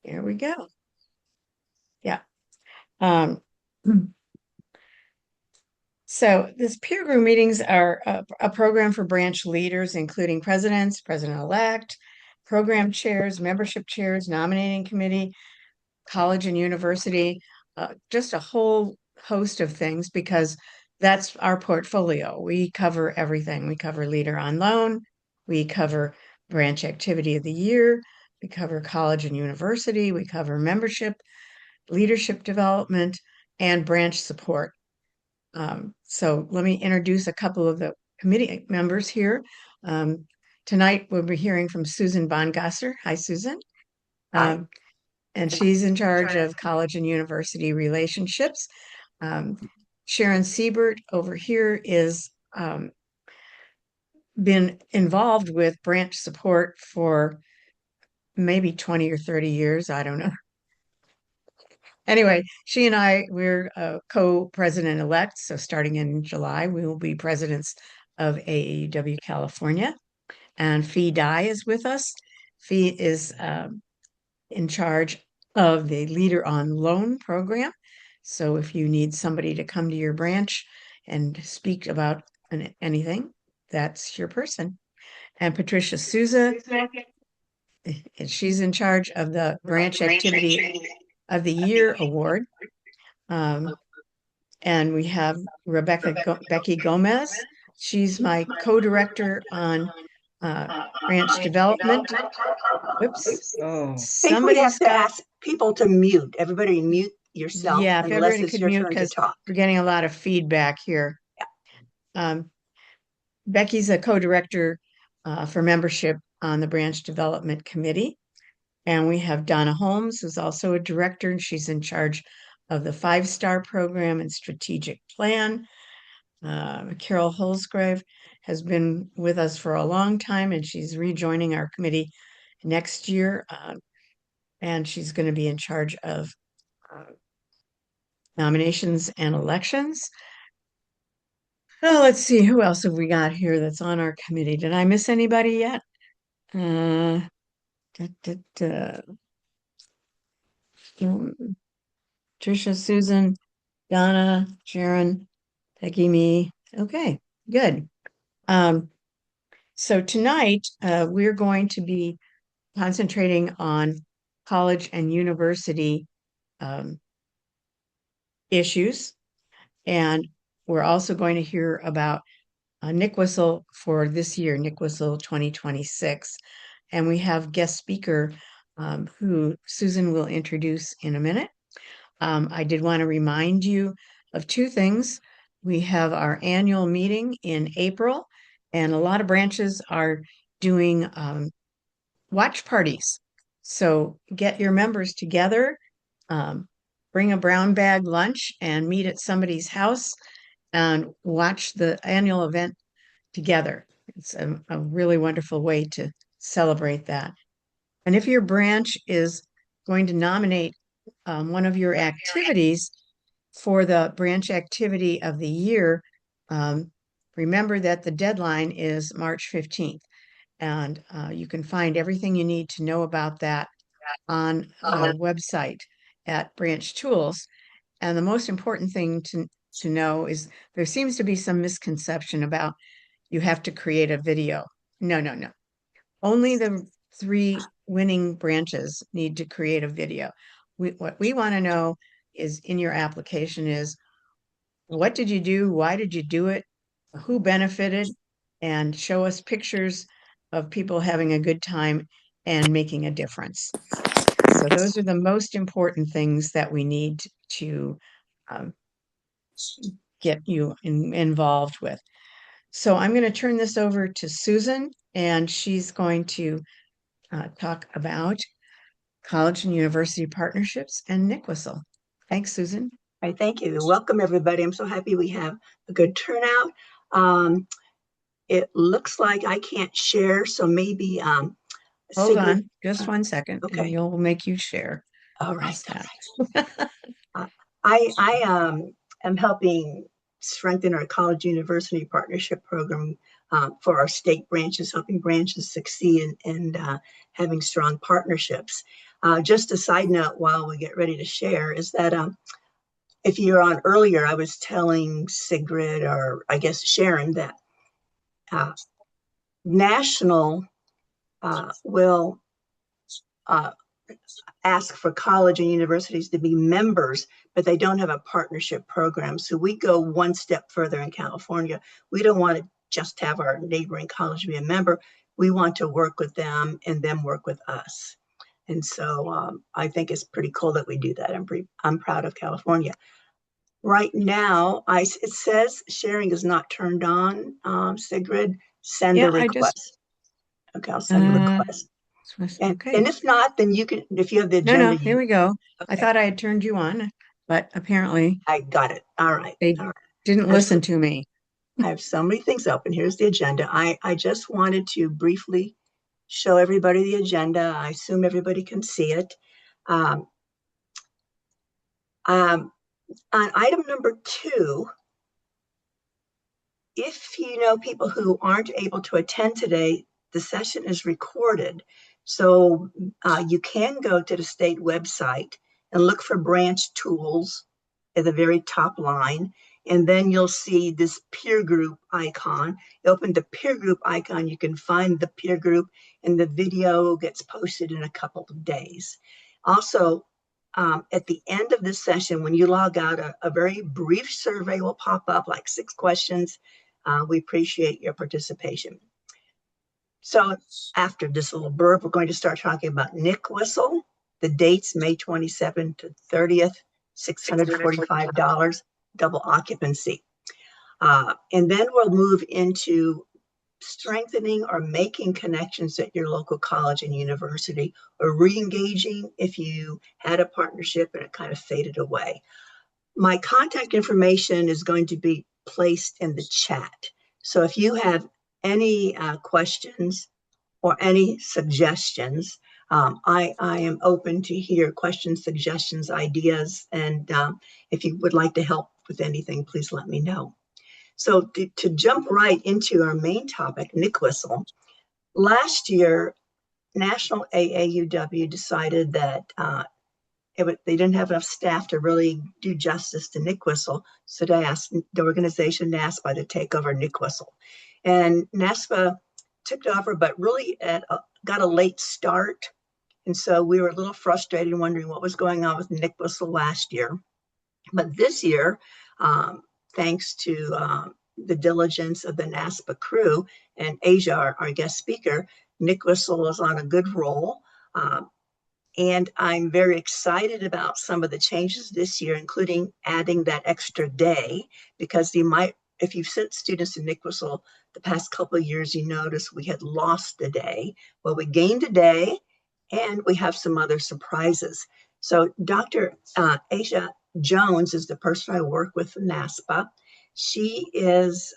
Here we go. Yeah. Um, so this peer group meetings are a program for branch leaders, including presidents, president-elect, program chairs, membership chairs, nominating committee, college and university, just a whole host of things because that's our portfolio. We cover everything. We cover leader on loan. We cover branch activity of the year. We cover college and university. We cover membership, leadership development, and branch support. So let me introduce a couple of the committee members here. Um, Tonight, we'll be hearing from Susan Bangasser. Hi, Susan. Um, and she's in charge of college and university relationships. Um, Sharon Siebert over here is been involved with branch support for maybe 20 or 30 years. I don't know. Anyway, she and we're co-president elect. So starting in July, we will be presidents of AAUW California. And Fee Dye is with us. Fee is in charge of the Leader on Loan program. So if you need somebody to come to your branch and speak about anything, that's your person. And Patricia Souza, and she's in charge of the Branch Activity of the Year Award. And we have Becky Gomez. She's my co-director on branch development. Whoops. Oh, I think we have Somebody's to got, ask people to mute. Everybody mute yourself yeah, if unless everybody it's could your mute turn to because talk. we're getting a lot of feedback here. Um, Becky's a co-director for membership on the branch development committee. And we have Donna Holmes, who's also a director, and she's in charge of the 5-star program and strategic plan. Carol Holsgrave has been with us for a long time, and she's rejoining our committee next year. And she's going to be in charge of nominations and elections. Oh, let's see, who else have we got here that's on our committee? Did I miss anybody yet? Uh, da, da, da. Tricia, Susan, Donna, Sharon, Peggy, me. Okay, good. So tonight we're going to be concentrating on college and university issues. And we're also going to hear about Nick Whistle for this year, Nick Whistle 2026. And we have guest speaker who Susan will introduce in a minute. I did want to remind you of two things. We have our annual meeting in April, and a lot of branches are doing watch parties. So get your members together, bring a brown bag lunch, and meet at somebody's house and watch the annual event together. It's a really wonderful way to celebrate that. And if your branch is going to nominate one of your activities for the branch activity of the year, remember that the deadline is March 15th. And you can find everything you need to know about that on our website at Branch Tools. And the most important thing to know is there seems to be some misconception about you have to create a video. No, no, no. Only the 3 winning branches need to create a video. What we want to know is in your application is what did you do? Why did you do it? Who benefited? And show us pictures of people having a good time and making a difference. So those are the most important things that we need to um, get you involved with. So I'm going to turn this over to Susan, and she's going to talk about college and university partnerships and Nick Whistle. Thanks, Susan. All right, thank you. Welcome, everybody. I'm so happy we have a good turnout. It looks like I can't share, so maybe Hold on just 1 second, okay. and you'll make you share. All right. I am helping strengthen our college university partnership program for our state branches, helping branches succeed and having strong partnerships. Just a side note while we get ready to share is that if you're on earlier, I was telling Sigrid, or I guess Sharon, that uh, National will uh, ask for college and universities to be members, but they don't have a partnership program. So we go one step further in California. We don't want to just have our neighboring college be a member. We want to work with them and them work with us. And so I think it's pretty cool that we do that. I'm proud of California. Right now, it says sharing is not turned on. Sigrid, send a Yeah, I just request. Okay, I'll send a uh request. And okay. if not, then you can, if you have the No, agenda, no, here you, we go. I okay, thought I had turned you on, but apparently I got it. All right. they All right. didn't I have so, listen to me. I have so many things open. Here's the agenda. I just wanted to briefly show everybody the agenda. I assume everybody can see it. Um, um, on item number 2, if you know people who aren't able to attend today, the session is recorded. So you can go to the state website and look for branch tools at the very top line. And then you'll see this peer group icon. You open the peer group icon, you can find the peer group, and the video gets posted in a couple of days. Also, at the end of this session, when you log out, a very brief survey will pop up, like 6 questions. We appreciate your participation. So after this little blurb, we're going to start talking about Nick Whistle. The dates, May 27th to 30th, $645, double occupancy. And then we'll move into strengthening or making connections at your local college and university, or re-engaging if you had a partnership and it kind of faded away. My contact information is going to be placed in the chat. So if you have any questions or any suggestions, I am open to hear questions, suggestions, ideas, and if you would like to help with anything, please let me know. So to jump right into our main topic, Nick Whistle, last year, National AAUW decided that they didn't have enough staff to really do justice to Nick Whistle. So they asked the organization NASPA to take over Nick Whistle. And NASPA took it over, but really got a late start. And so we were a little frustrated, wondering what was going on with Nick Whistle last year. But this year, um, thanks to the diligence of the NASPA crew and Asia, our guest speaker, Nick Whistle is on a good roll. And I'm very excited about some of the changes this year, including adding that extra day, because if you've sent students to Nick Whistle the past couple of years, you notice we had lost a day. Well, we gained a day, and we have some other surprises. So Dr. Asha Jones is the person I work with from NASPA. She is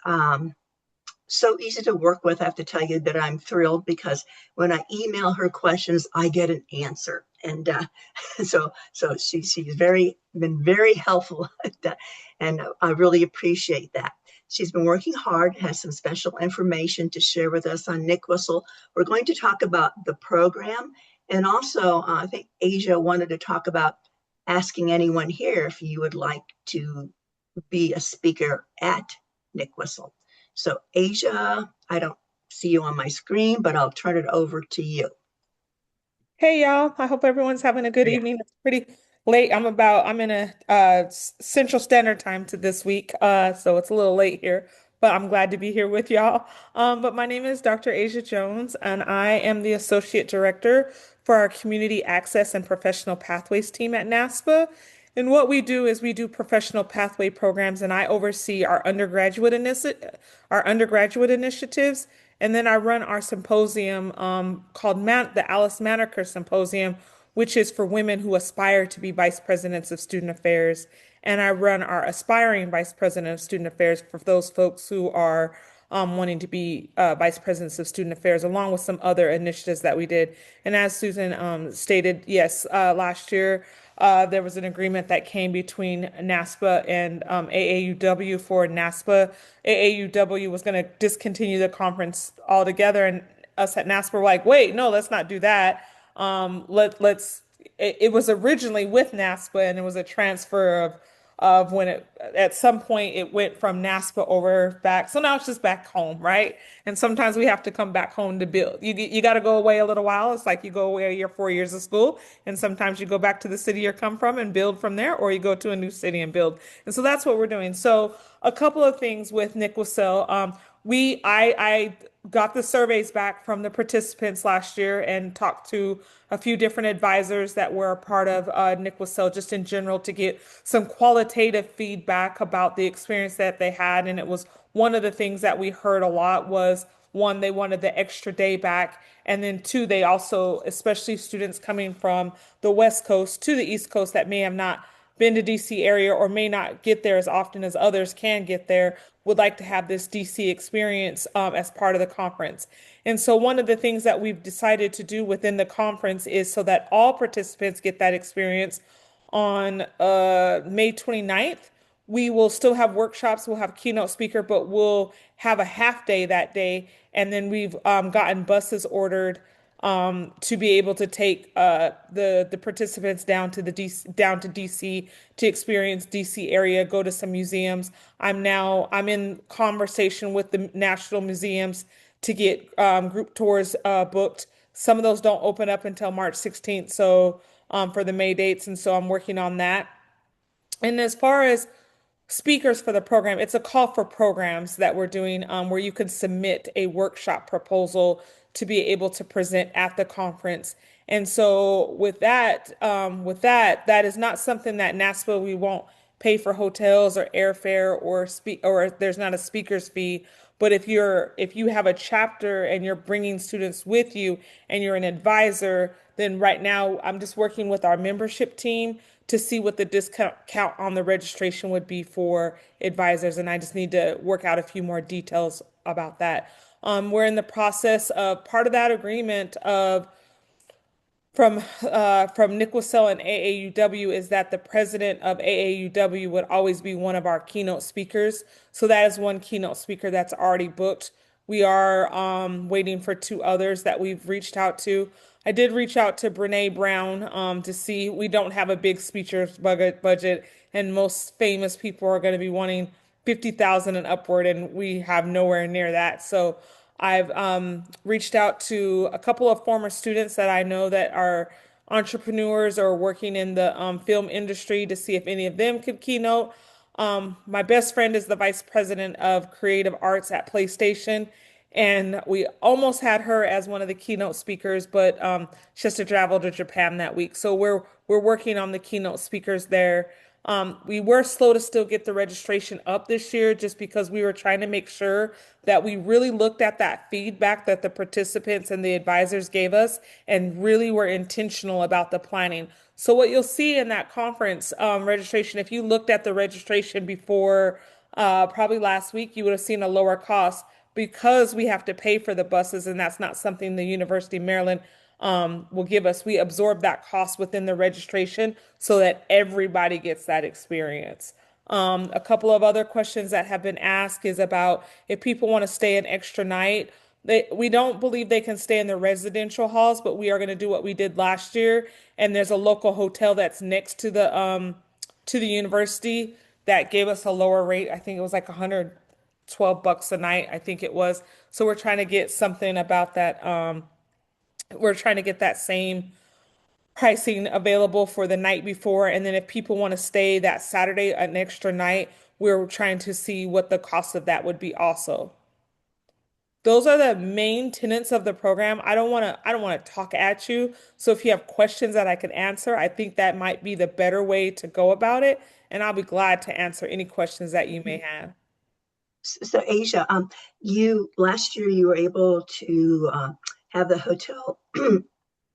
so easy to work with. I have to tell you that I'm thrilled, because when I email her questions, I get an answer. And so she's been very helpful at that, and I really appreciate that. She's been working hard, has some special information to share with us on Nick Whistle. We're going to talk about the program, and also I think Asia wanted to talk about asking anyone here if you would like to be a speaker at Nick Whistle. So Asia, I don't see you on my screen, but I'll turn it over to you. Hey y'all, I hope everyone's having a good Yeah. evening. It's pretty late. I'm in a Central Standard Time to this week. So it's a little late here, but I'm glad to be here with y'all. But my name is Dr. Asia Jones, and I am the Associate Director for our Community Access and Professional Pathways team at NASPA. And what we do is we do professional pathway programs, and I oversee our undergraduate initiatives. And then I run our symposium called the Alice Manaker Symposium, which is for women who aspire to be vice presidents of student affairs. And I run our aspiring vice president of student affairs for those folks who are wanting to be vice presidents of student affairs, along with some other initiatives that we did. And as Susan stated, yes, last year there was an agreement that came between NASPA and AAUW for NASPA. AAUW was going to discontinue the conference altogether, and us at NASPA were like, wait, no, let's not do that. Let's it was originally with NASPA and it was a transfer of when it at some point it went from NASPA over back. So now it's just back home, right? And sometimes we have to come back home to build. You got to go away a little while. It's like you go away your 4 years of school, and sometimes you go back to the city you come from and build from there, or you go to a new city and build. And so that's what we're doing. So a couple of things with Nick Wassell. I got the surveys back from the participants last year and talked to a few different advisors that were a part of Nick Wassell just in general to get some qualitative feedback about the experience that they had. And it was one of the things that we heard a lot was one, they wanted the extra day back. And then two, they also, especially students coming from the West Coast to the East Coast that may have not been to DC area or may not get there as often as others can get there, would like to have this DC experience as part of the conference. And so one of the things that we've decided to do within the conference is so that all participants get that experience on May 29th. We will still have workshops, we'll have keynote speaker, but we'll have a half day that day. And then we've gotten buses ordered to be able to take the participants down to DC to experience DC area, go to some museums. I'm in conversation with the national museums to get group tours booked. Some of those don't open up until March 16th, so for the May dates, and so I'm working on that. And as far as speakers for the program, it's a call for programs that we're doing where you can submit a workshop proposal to be able to present at the conference. And so that is not something that NASPA, we won't pay for hotels or airfare or there's not a speaker's fee. But if you have a chapter and you're bringing students with you and you're an advisor, then right now I'm just working with our membership team to see what the discount count on the registration would be for advisors. And I just need to work out a few more details about that. We're in the process of part of that agreement of from Nick Wassell and AAUW is that the president of AAUW would always be one of our keynote speakers. So that is one keynote speaker that's already booked. We are waiting for two others that we've reached out to. I did reach out to Brene Brown to see. We don't have a big speakers budget, and most famous people are going to be wanting 50,000 and upward, and we have nowhere near that. So I've reached out to a couple of former students that I know that are entrepreneurs or working in the film industry to see if any of them could keynote. My best friend is the vice president of creative arts at PlayStation, and we almost had her as one of the keynote speakers, but she has to travel to Japan that week. So we're working on the keynote speakers there. We were slow to still get the registration up this year just because we were trying to make sure that we really looked at that feedback that the participants and the advisors gave us and really were intentional about the planning. So what you'll see in that conference registration, if you looked at the registration before probably last week, you would have seen a lower cost because we have to pay for the buses, and that's not something the University of Maryland will give us. We absorb that cost within the registration so that everybody gets that experience. A couple of other questions that have been asked is about if people want to stay an extra night. We don't believe they can stay in the residential halls, but we are going to do what we did last year. And there's a local hotel that's next to the university that gave us a lower rate. I think it was like $112 a night, I think it was. So we're trying to get something about that. We're trying to get that same pricing available for the night before. And then if people want to stay that Saturday, an extra night, we're trying to see what the cost of that would be also. Those are the main tenets of the program. I don't want to talk at you. So if you have questions that I can answer, I think that might be the better way to go about it. And I'll be glad to answer any questions that you may have. So Asia, you last year you were able to have the hotel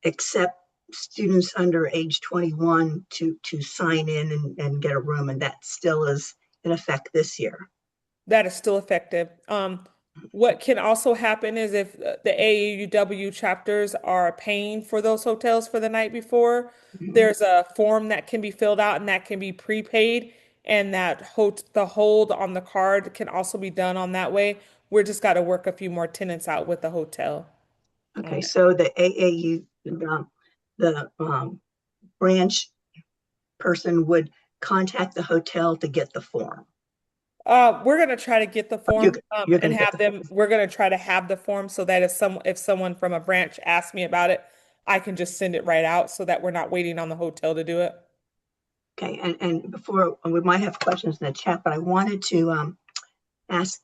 accept students under age 21 to sign in and get a room, and that still is in effect this year. That is still effective. What can also happen is if the AAUW chapters are paying for those hotels for the night before, Mhm. there's a form that can be filled out and that can be prepaid, and the hold on the card can also be done on that way. We're just got to work a few more tenants out with the hotel Okay, on it. so the AAU, the branch person would contact the hotel to get the form? We're gonna try to get the You're, form you're going and to get have the them. form. We're gonna try to have the form so that if someone from a branch asks me about it, I can just send it right out so that we're not waiting on the hotel to do it. Okay, and before we might have questions in the chat, but I wanted to ask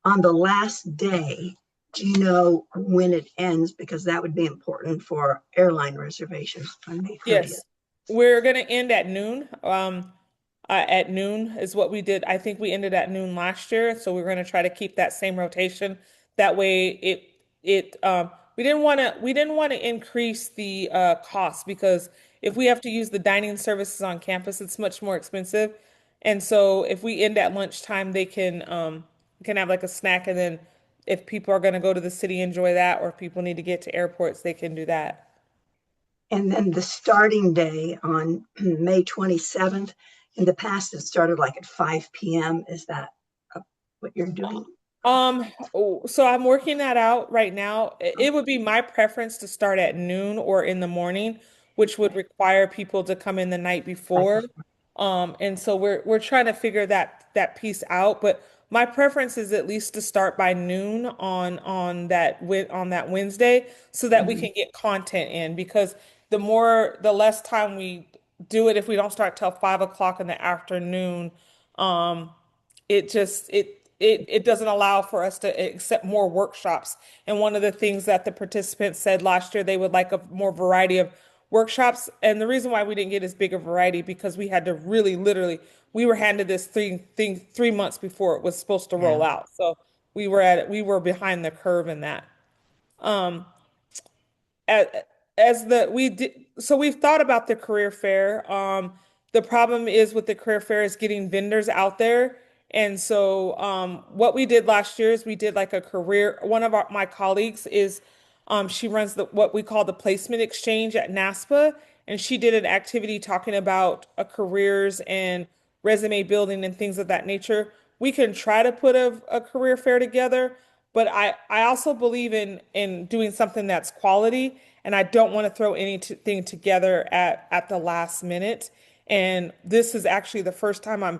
on the last day, do you know when it ends? Because that would be important for airline reservations on May 30th. Yes, we're gonna end at noon. At noon is what we did. I think we ended at noon last year, so we're gonna try to keep that same rotation. That way, we didn't want to increase the cost because if we have to use the dining services on campus, it's much more expensive. And so if we end at lunchtime, they can have like a snack, and then if people are gonna go to the city, enjoy that, or if people need to get to airports, they can do that. And then the starting day on May 27th, in the past, it started like at 5 p.m. Is that what you're doing? So I'm working that out right now. It would be my preference to start at noon or in the morning, which would Okay, require people to come in the night night before. before. And so we're trying to figure that piece out. But my preference is at least to start by noon on that Wednesday so that we Mhm. can get content in because the less time we do it, if we don't start till 5 o'clock in the afternoon, um, it doesn't allow for us to accept more workshops. And one of the things that the participants said last year, they would like a more variety of workshops. And the reason why we didn't get as big a variety because we had to really literally we were handed this thing 3 months before it was supposed to roll Yeah. out. So we were behind the curve in that. Um, as, as the we did so we've thought about the career fair. The problem is with the career fair is getting vendors out there. And so what we did last year is we did like a career one of my colleagues is she runs the what we call the placement exchange at NASPA, and she did an activity talking about careers and resume building and things of that nature. We can try to put a career fair together, but I also believe in doing something that's quality, and I don't want to throw anything together at the last minute. And this is actually the first time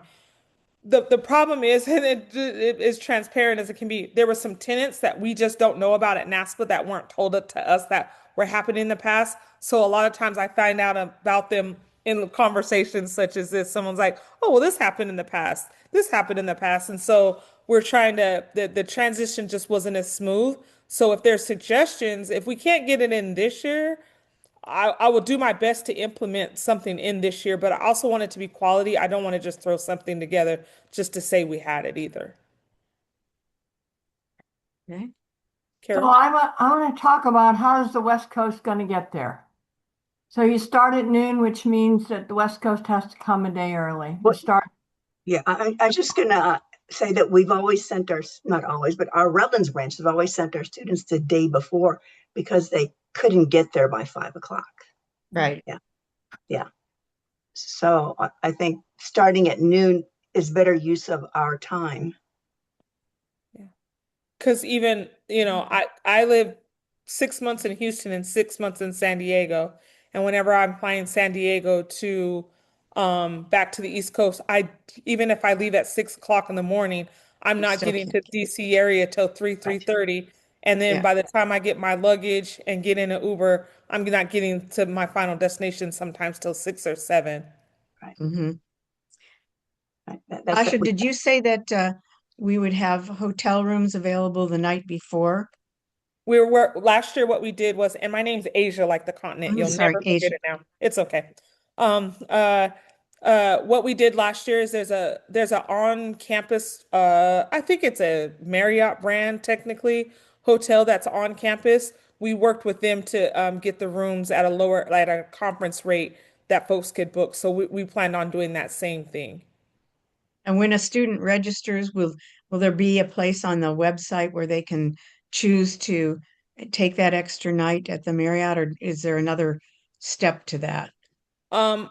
the problem is, and it is transparent as it can be, there were some tenants that we just don't know about at NASPA that weren't told it to us that were happening in the past. So a lot of times I find out about them in conversations such as this. Someone's like, "Oh, well, this happened in the past. This happened in the past," and so we're trying to the transition just wasn't as smooth. So if there's suggestions, if we can't get it in this year, I will do my best to implement something in this year, but I also want it to be quality. I don't want to just throw something together just to say we had it either. Okay. So Carol? I want to talk about how is the West Coast going to get there? So you start at noon, which means that the West Coast has to come a day early. You What? start, Yeah, I just gonna say that we've always sent our, not always, but our Redlands branch have always sent our students the day before because they couldn't get there by 5 o'clock. Right. Yeah, yeah. So I think starting at noon is better use of our time. Because even, I live 6 months in Houston and 6 months in San Diego. And whenever I'm flying San Diego to back to the East Coast, I even if I leave at 6 o'clock in the morning, I'm You not still getting can't to get DC area till right. 3:30. And then Yeah. by the time I get my luggage and get in an Uber, I'm not getting to my final destination sometimes till 6 or 7. Right, Hmm. right. That's what Asha, did you say that we would have hotel rooms available the night before? Last year what we did was, and my name's Asia, like the continent. I'm You'll sorry, never forget Asia. it now. It's okay. Um, uh, what we did last year is there's a on-campus, I think it's a Marriott brand technically hotel that's on campus. We worked with them to get the rooms at at a conference rate that folks could book. So we planned on doing that same thing. And when a student registers, will there be a place on the website where they can choose to take that extra night at the Marriott, or is there another step to that? Um,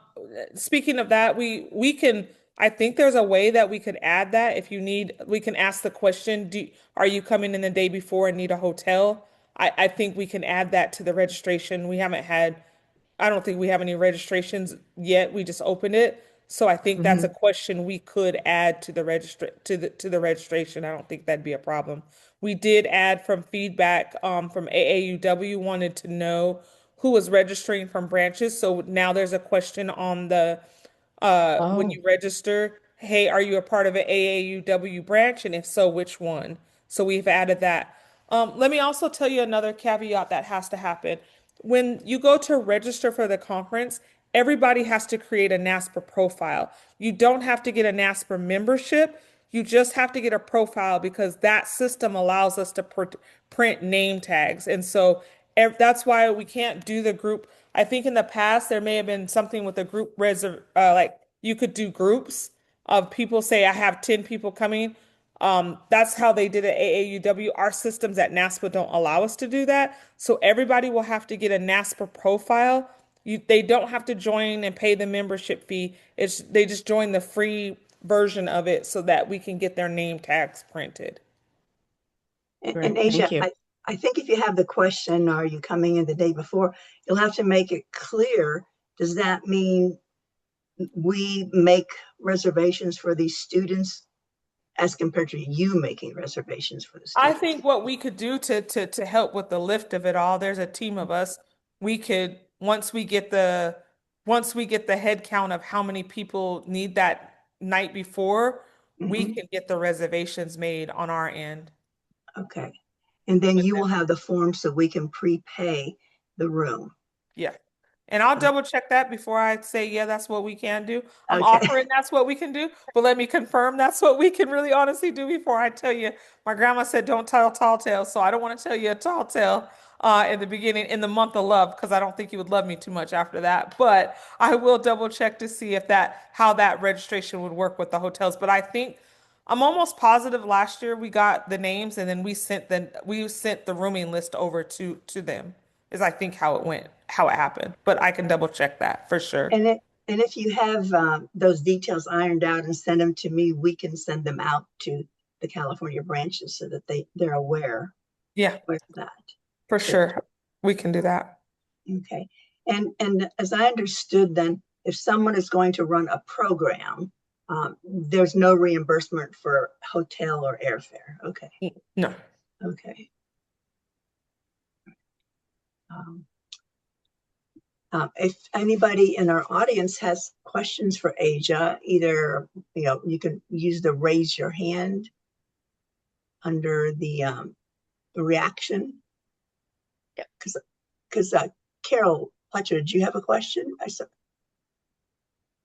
Speaking of that, we can. I think there's a way that we could add that if you need. We can ask the question: are you coming in the day before and need a hotel? I think we can add that to the registration. We haven't had I don't think we have any registrations yet. We just opened it. So I think that's a Mhm. question we could add to the registration. I don't think that'd be a problem. We did add from feedback from AAUW wanted to know who was registering from branches. So now there's a question on the when Oh, you register, hey, are you a part of an AAUW branch? And if so, which one? So we've added that. Let me also tell you another caveat that has to happen. When you go to register for the conference, everybody has to create a NASPA profile. You don't have to get a NASPA membership. You just have to get a profile because that system allows us to print name tags. And so that's why we can't do the group. I think in the past there may have been something with a group reserve, like you could do groups of people, say I have 10 people coming. That's how they did it at AAUW. Our systems at NASPA don't allow us to do that. So everybody will have to get a NASPA profile. They don't have to join and pay the membership fee. They just join the free version of it so that we can get their name tags printed. And great. Asia, Thank you. I think if you have the question, are you coming in the day before, you'll have to make it clear. Does that mean we make reservations for these students as compared to you making reservations for the I students? think what we could do to help with the lift of it all, there's a team of us. We could once we get the head count of how many people need that night before, we Mhm. can get the reservations made on our end Okay. And then with you them. will have the form so we can prepay the room. Yeah. And I'll Uh, double check that before I say, yeah, that's what we can do. I'm Okay. offering that's what we can do, but let me confirm that's what we can really honestly do before I tell you. My grandma said, don't tell tall tales. So I don't want to tell you a tall tale in the beginning, in the month of love, because I don't think you would love me too much after that. But I will double check to see if how that registration would work with the hotels. But I think I'm almost positive last year we got the names and then we sent the rooming list over to them is I think how it went, how it happened. But I can double check that for sure. And if you have those details ironed out and send them to me, we can send them out to the California branches so that they're Yeah, aware of that. for Good. sure. We can do that. Okay. And as I understood, then if someone is going to run a program, there's no reimbursement for hotel or airfare. Okay. No. Okay. Um, if anybody in our audience has questions for Asia, either you can use the raise your hand under the reaction. Yeah, because Carol Fletcher, did you have a question? I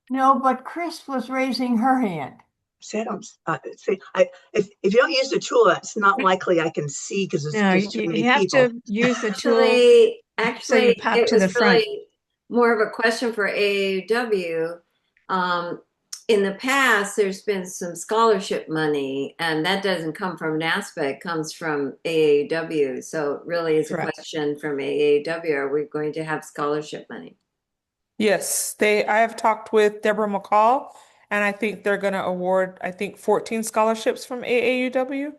No, but Chris was raising her hand. said, see, if you don't use the tool, it's not likely I can see because No, there's too you many have people. to use the tool Actually, so you actually, pop it to the was front. really more of a question for AAUW. In the past, there's been some scholarship money, and that doesn't come from NASPA, it comes from AAUW. So it really is a Correct. question from AAUW. Are we going to have scholarship money? Yes, I have talked with Deborah McCall, and I think they're going to award, I think, 14 scholarships from AAUW.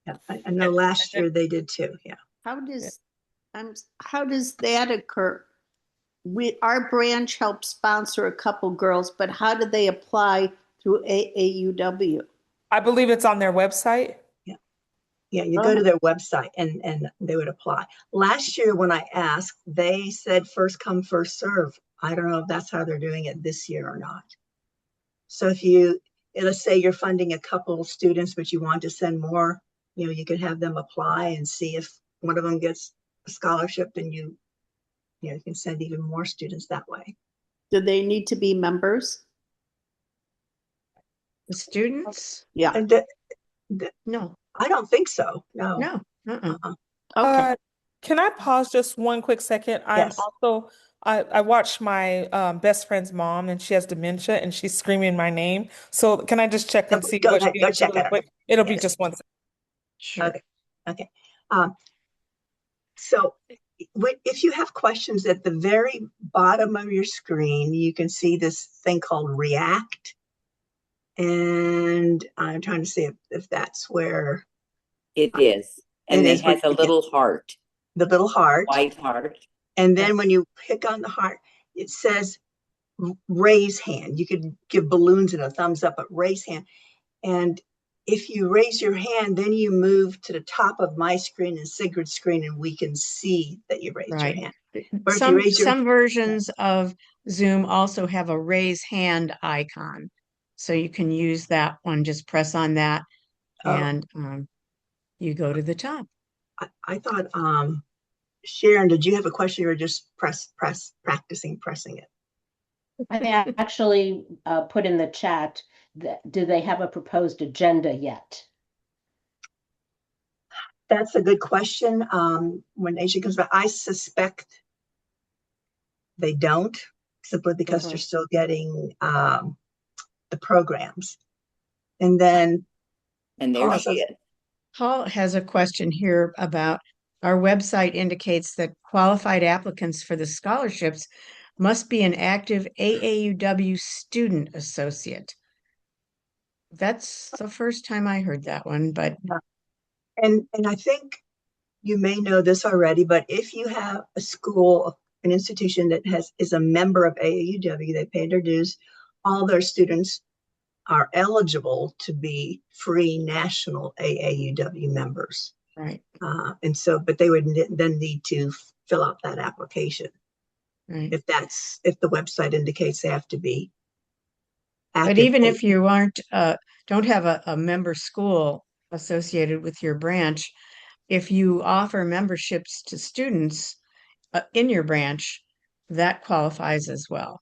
Yeah, I know And, last and year they did too. Yeah. How then, does how does that occur? Our branch helps sponsor a couple girls, but how do they apply through AAUW? I believe it's on their website. Yeah. Yeah, you go Oh, to their website and they would apply. Last year when I asked, they said first come, first serve. I don't know if that's how they're doing it this year or not. So let's say you're funding a couple students, but you want to send more, you could have them apply and see if one of them gets a scholarship, and you can send even more students that way. do they need to be members? The students? Yeah. And No, I don't think so. No. no. Uh-uh. Uh-uh. Okay. Can I pause just one quick second? Yes. I watched my best friend's mom and she has dementia and she's screaming my name. So can I just check and see Go what ahead. she Go needs check really it out. quick? It'll be Yes. just 1 second. Sure. Okay. Okay. So if you have questions at the very bottom of your screen, you can see this thing called React. And I'm trying to see if that's where It is. And it it is. has a Yeah, little heart, the little heart. white heart. And then when you pick on the heart, it says raise hand. You could give balloons and a thumbs up, but raise hand. And if you raise your hand, then you move to the top of my screen and Sigrid's screen, and we can see that you raised your Right. hand. Or if you raise your Some versions of Zoom also have a raise hand icon. So you can use that one, just press on that oh, and you go to the top. I thought Sharon, did you have a question or just practicing pressing it? I actually put in the chat that do they have a proposed agenda yet? That's a good question. When Asia comes back, I suspect they don't, simply because they're still getting the programs. And then And there she is. Paul has a question here about our website indicates that qualified applicants for the scholarships must be an active AAUW student associate. That's the first time I heard that one, but and I think you may know this already, but if you have a school, an institution that is a member of AAUW, they pay their dues, all their students are eligible to be free national AAUW members. right. And so, but they would then need to fill out that application. Right. If the website indicates they have to be active. But even if you don't have a member school associated with your branch, if you offer memberships to students in your branch, that qualifies as well.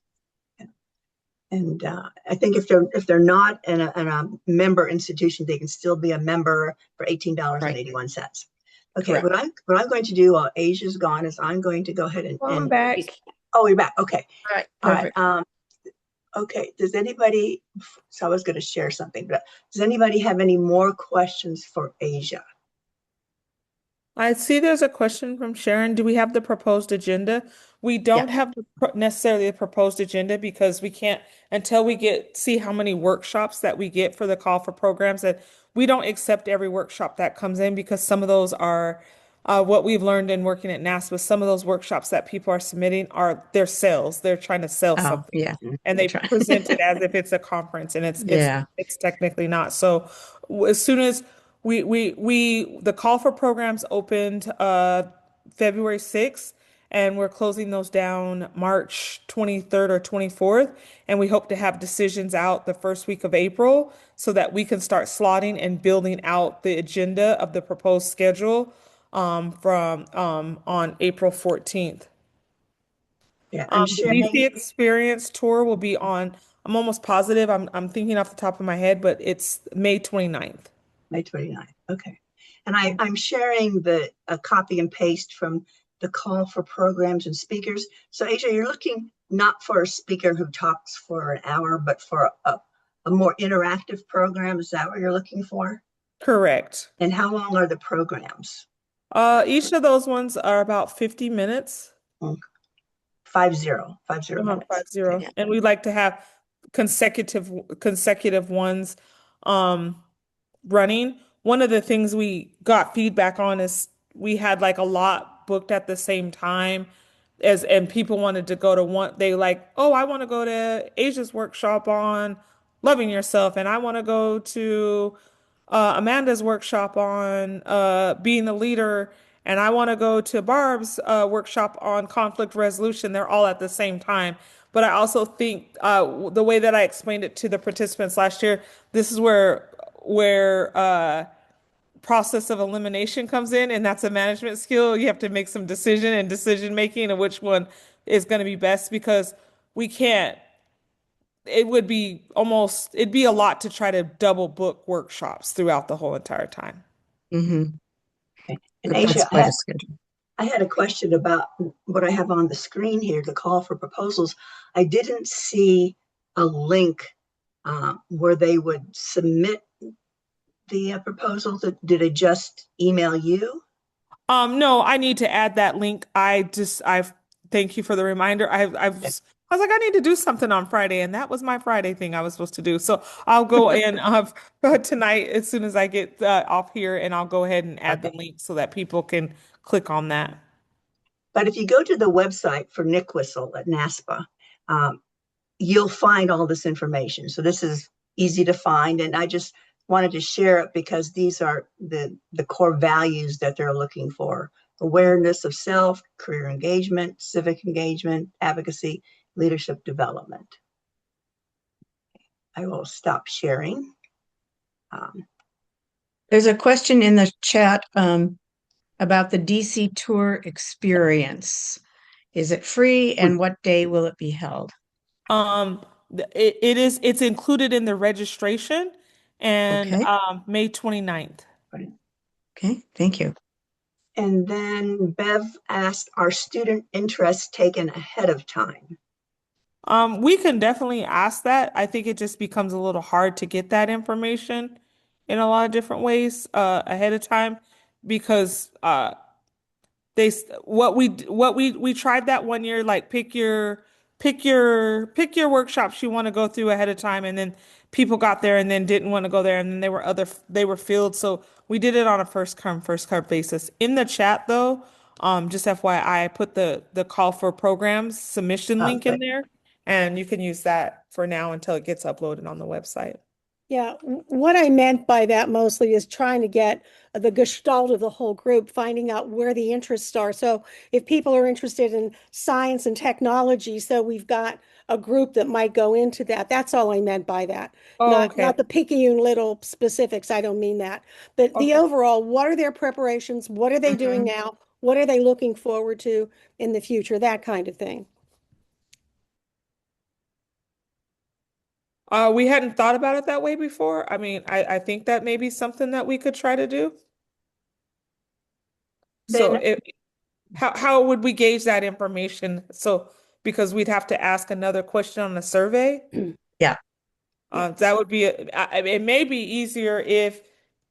And I think if they're not in a member institution, they can still be a member for $18.81. Okay, Correct. what I'm going to do while Asia's gone is I'm going to go ahead and I'm back. Oh, you're back. Okay. All right, All perfect. right. Okay. Does anybody? So I was going to share something, but does anybody have any more questions for Asia? I see there's a question from Sharon. Do we have the proposed agenda? We don't have necessarily the proposed agenda because we can't until we see how many workshops that we get for the call for programs, that we don't accept every workshop that comes in because some of those are what we've learned in working at NASPA. Some of those workshops that people are submitting are their sales. They're trying to sell Oh, something. yeah. And they present it as if it's a conference, and Yeah. it's technically not. So as soon as the call for programs opened February 6th, and we're closing those down March 23rd or 24th, and we hope to have decisions out the first week of April so that we can start slotting and building out the agenda of the proposed schedule from on April 14th. Yeah, I'm The sharing. DC Experience tour will be on, I'm almost positive, I'm thinking off the top of my head, but it's May 29th. May 29th. Okay. And I'm sharing a copy and paste from the call for programs and speakers. So Asia, you're looking not for a speaker who talks for an hour, but for a more interactive program. Is that what you're looking for? Correct. And how long are the programs? Each of those ones are about 50 minutes. 50 minutes. 50. Okay. And we like to have consecutive ones running. One of the things we got feedback on is we had like a lot booked at the same time and people wanted to go to one, they like, oh, I want to go to Asia's workshop on loving yourself, and I want to go to Amanda's workshop on being the leader, and I want to go to Barb's workshop on conflict resolution. They're all at the same time. But I also think the way that I explained it to the participants last year, this is where process of elimination comes in, and that's a management skill. You have to make some decision making of which one is going to be best because we can't. It'd be a lot to try to double book workshops throughout the whole entire time. Mm-hmm. Okay. And That's Asia, quite a schedule. I had a question about what I have on the screen here, the call for proposals. I didn't see a link where they would submit the proposals. Did it just email you? No, I need to add that link. I thank you for the reminder. I was like, I need to do something on Friday, and that was my Friday thing I was supposed to do. So I'll go in tonight as soon as I get off here, and I'll go ahead and add the link so that people can click on that. But if you go to the website for NICWSL at NASPA, you'll find all this information. So this is easy to find. And I just wanted to share it because these are the core values that they're looking for: awareness of self, career engagement, civic engagement, advocacy, leadership development. I will stop sharing. There's a question in the chat about the DC tour experience. Is it free, and what day will it be held? It's included in the registration, and Okay. May 29th. Okay, thank you. And then Bev asked, are student interests taken ahead of time? We can definitely ask that. I think it just becomes a little hard to get that information in a lot of different ways ahead of time because we tried that one year, like pick your workshops you want to go through ahead of time, and then people got there and then didn't want to go there, and then they were filled. So we did it on a first come first served basis. In the chat though, just FYI, I put the call for programs submission link in But there, and you can use that for now until it gets uploaded on the website. Yeah, what I meant by that mostly is trying to get the gestalt of the whole group, finding out where the interests are. So if people are interested in science and technology, so we've got a group that might go into that. That's all I meant by that. Oh, okay. Not the picayune little specifics. I don't mean that. But the Okay. overall, what are their preparations? What are they doing now? What are they looking forward to in the future? That kind of thing. We hadn't thought about it that way before. I mean, I think that may be something that we could try to do. So then how would we gauge that information? So because we'd have to ask another question on the survey. Yeah. That would be it may be easier if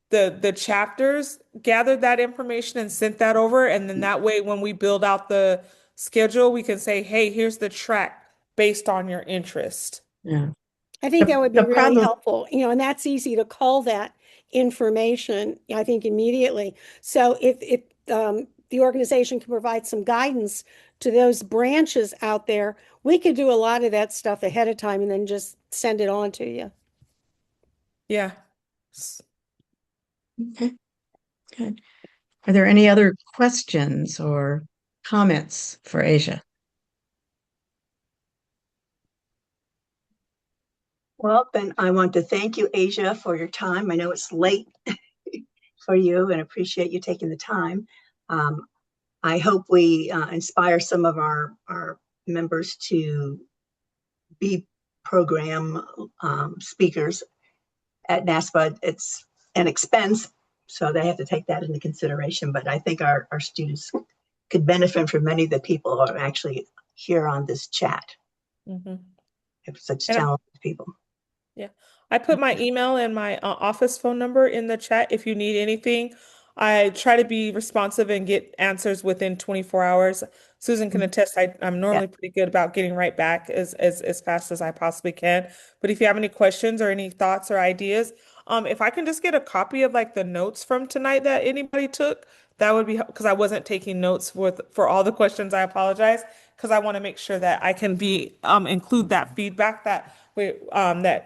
the chapters gathered that information and sent that over, and then that way when we build out the schedule, we can say, hey, here's the track based on your interest. Yeah. I think that would be The really problem, helpful, and that's easy to call that information, I think, immediately. So if the organization can provide some guidance to those branches out there, we could do a lot of that stuff ahead of time and then just send it on to you. Yeah. okay, good. Are there any other questions or comments for Asia? Well, then I want to thank you, Asia, for your time. I know it's late for you and appreciate you taking the time. I hope we inspire some of our members to be program speakers at NASPA. It's an expense, so they have to take that into consideration. But I think our students could benefit from many of the people who are actually here on this chat. If such And talented people. yeah, I put my email and my office phone number in the chat if you need anything. I try to be responsive and get answers within 24 hours. Susan can attest, I'm Yeah. normally pretty good about getting right back as fast as I possibly can. But if you have any questions or any thoughts or ideas, if I can just get a copy of like the notes from tonight that anybody took, that would be because I wasn't taking notes for all the questions. I apologize because I want to make sure that I can be include that feedback that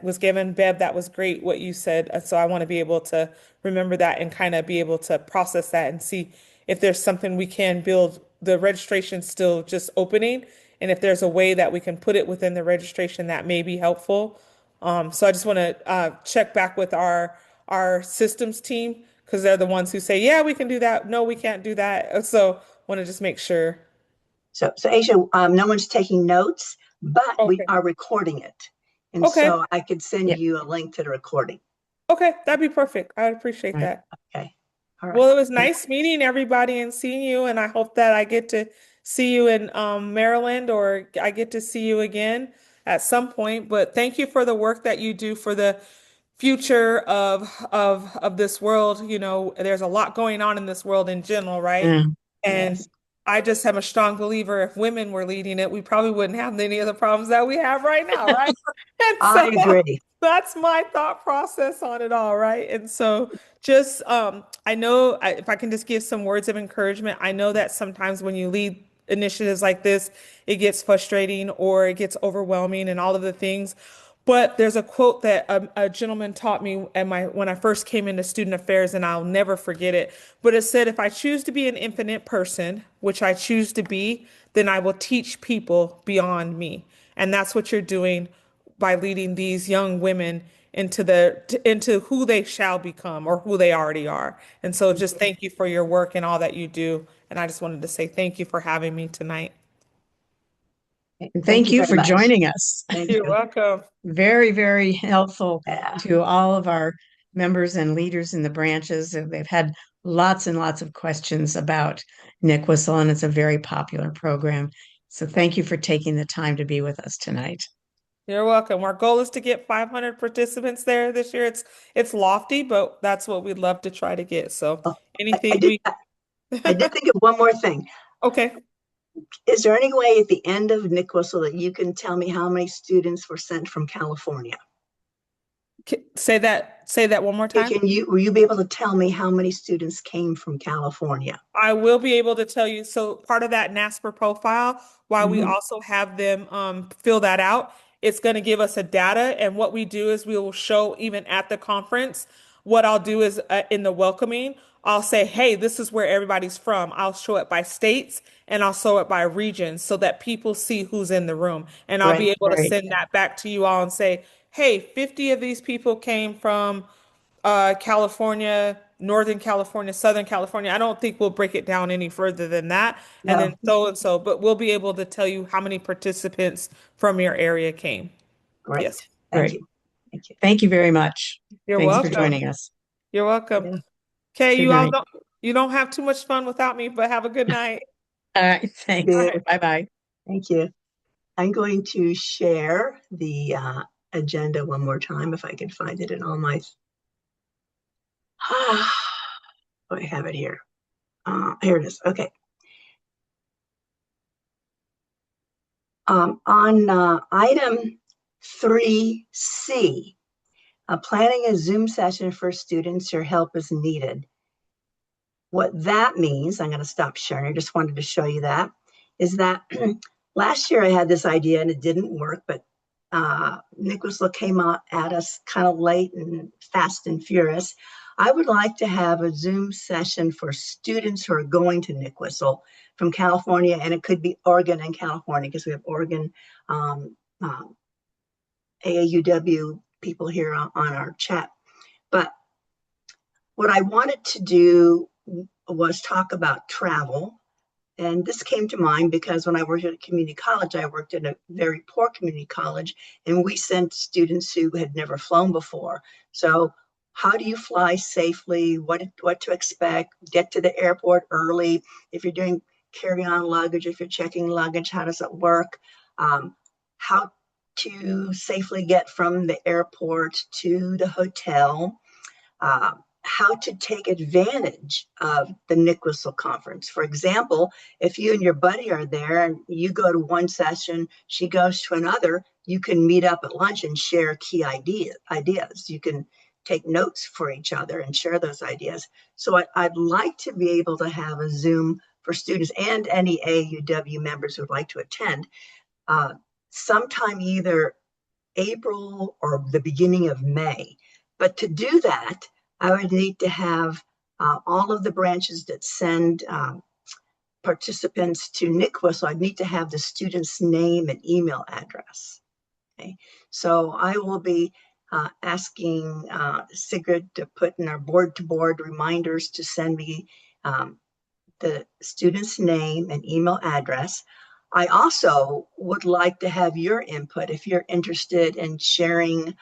was given. Bev, that was great what you said. So I want to be able to remember that and kind of be able to process that and see if there's something we can build. The registration still just opening, and if there's a way that we can put it within the registration that may be helpful. So I just want to check back with our systems team because they're the ones who say, yeah, we can do that. No, we can't do that. So want to just make sure. So Asia, no one's taking notes, but we Okay. are recording it. And Okay. so I could send Yeah. you a link to the recording. Okay, that'd be perfect. I would appreciate Right. that. Okay. All right. Well, it was nice meeting everybody and seeing you, and I hope that I get to see you in Maryland or I get to see you again at some point. But thank you for the work that you do for the future of this world. You know, there's a lot going on in this world in general, right? Yeah. And Yes. I just am a strong believer if women were leading it, we probably wouldn't have any of the problems that we have right now, right? And I so agree. that's my thought process on it all, right? And so just I know if I can just give some words of encouragement, I know that sometimes when you lead initiatives like this, it gets frustrating or it gets overwhelming and all of the things. But there's a quote that a gentleman taught me at when I first came into student affairs, and I'll never forget it. But it said, if I choose to be an infinite person, which I choose to be, then I will teach people beyond me. And that's what you're doing by leading these young women into who they shall become or who they already are. And so just thank you for your work and all that you do. And I just wanted to say thank you for having me tonight. And Thank thank you you very for much. joining us. Thank You're you. welcome. Very, very helpful Yeah. to all of our members and leaders in the branches. They've had lots and lots of questions about Nick Whistle, and it's a very popular program. So thank you for taking the time to be with us tonight. You're welcome. Our goal is to get 500 participants there this year. It's lofty, but that's what we'd love to try to get. So Oh, anything we I did think of one more thing. Okay. Is there any way at the end of Nick Whistle that you can tell me how many students were sent from California? Say that one more time. Will you be able to tell me how many students came from California? I will be able to tell you. So part of that NASPA profile, while we Mhm. also have them fill that out, it's going to give us a data. And what we do is we will show even at the conference. What I'll do is in the welcoming, I'll say, hey, this is where everybody's from. I'll show it by states and I'll show it by regions so that people see who's in the room. And I'll be Great, able to great. send that back to you all and say, hey, 50 of these people came from California, Northern California, Southern California. I don't think we'll break it down any further than that. And No, then so and so, but we'll be able to tell you how many participants from your area came. great. Yes. Thank Great. you. Thank you. Thank you very much. You're Thanks for welcome. joining us. You're welcome. Yeah. Okay, Good you all night. don't have too much fun without me, but have a good night. All right. Thanks. Good. Bye-bye. Thank you. I'm going to share the agenda one more time if I can find it in all my. Oh, I have it here. Here it is. Okay. On item 3C, planning a Zoom session for students, your help is needed. What that means, I'm going to stop sharing. I just wanted to show you that, is that last year I had this idea and it didn't work, but Nick Whistle came out at us kind of late and fast and furious. I would like to have a Zoom session for students who are going to Nick Whistle from California, and it could be Oregon and California because we have Oregon AAUW people here on our chat. But what I wanted to do was talk about travel. And this came to mind because when I worked at a community college, I worked at a very poor community college, and we sent students who had never flown before. So how do you fly safely? What to expect? Get to the airport early. If you're doing carry-on luggage, if you're checking luggage, how does it work? How to safely get from the airport to the hotel. How to take advantage of the Nick Whistle conference. For example, if you and your buddy are there and you go to one session, she goes to another, you can meet up at lunch and share key ideas. You can take notes for each other and share those ideas. So I'd like to be able to have a Zoom for students and any AUW members who would like to attend sometime either April or the beginning of May. But to do that, I would need to have all of the branches that send participants to Nick Whistle. I'd need to have the student's name and email address. Okay, so I will be asking Sigrid to put in our board-to-board reminders to send me the student's name and email address. I also would like to have your input if you're interested in sharing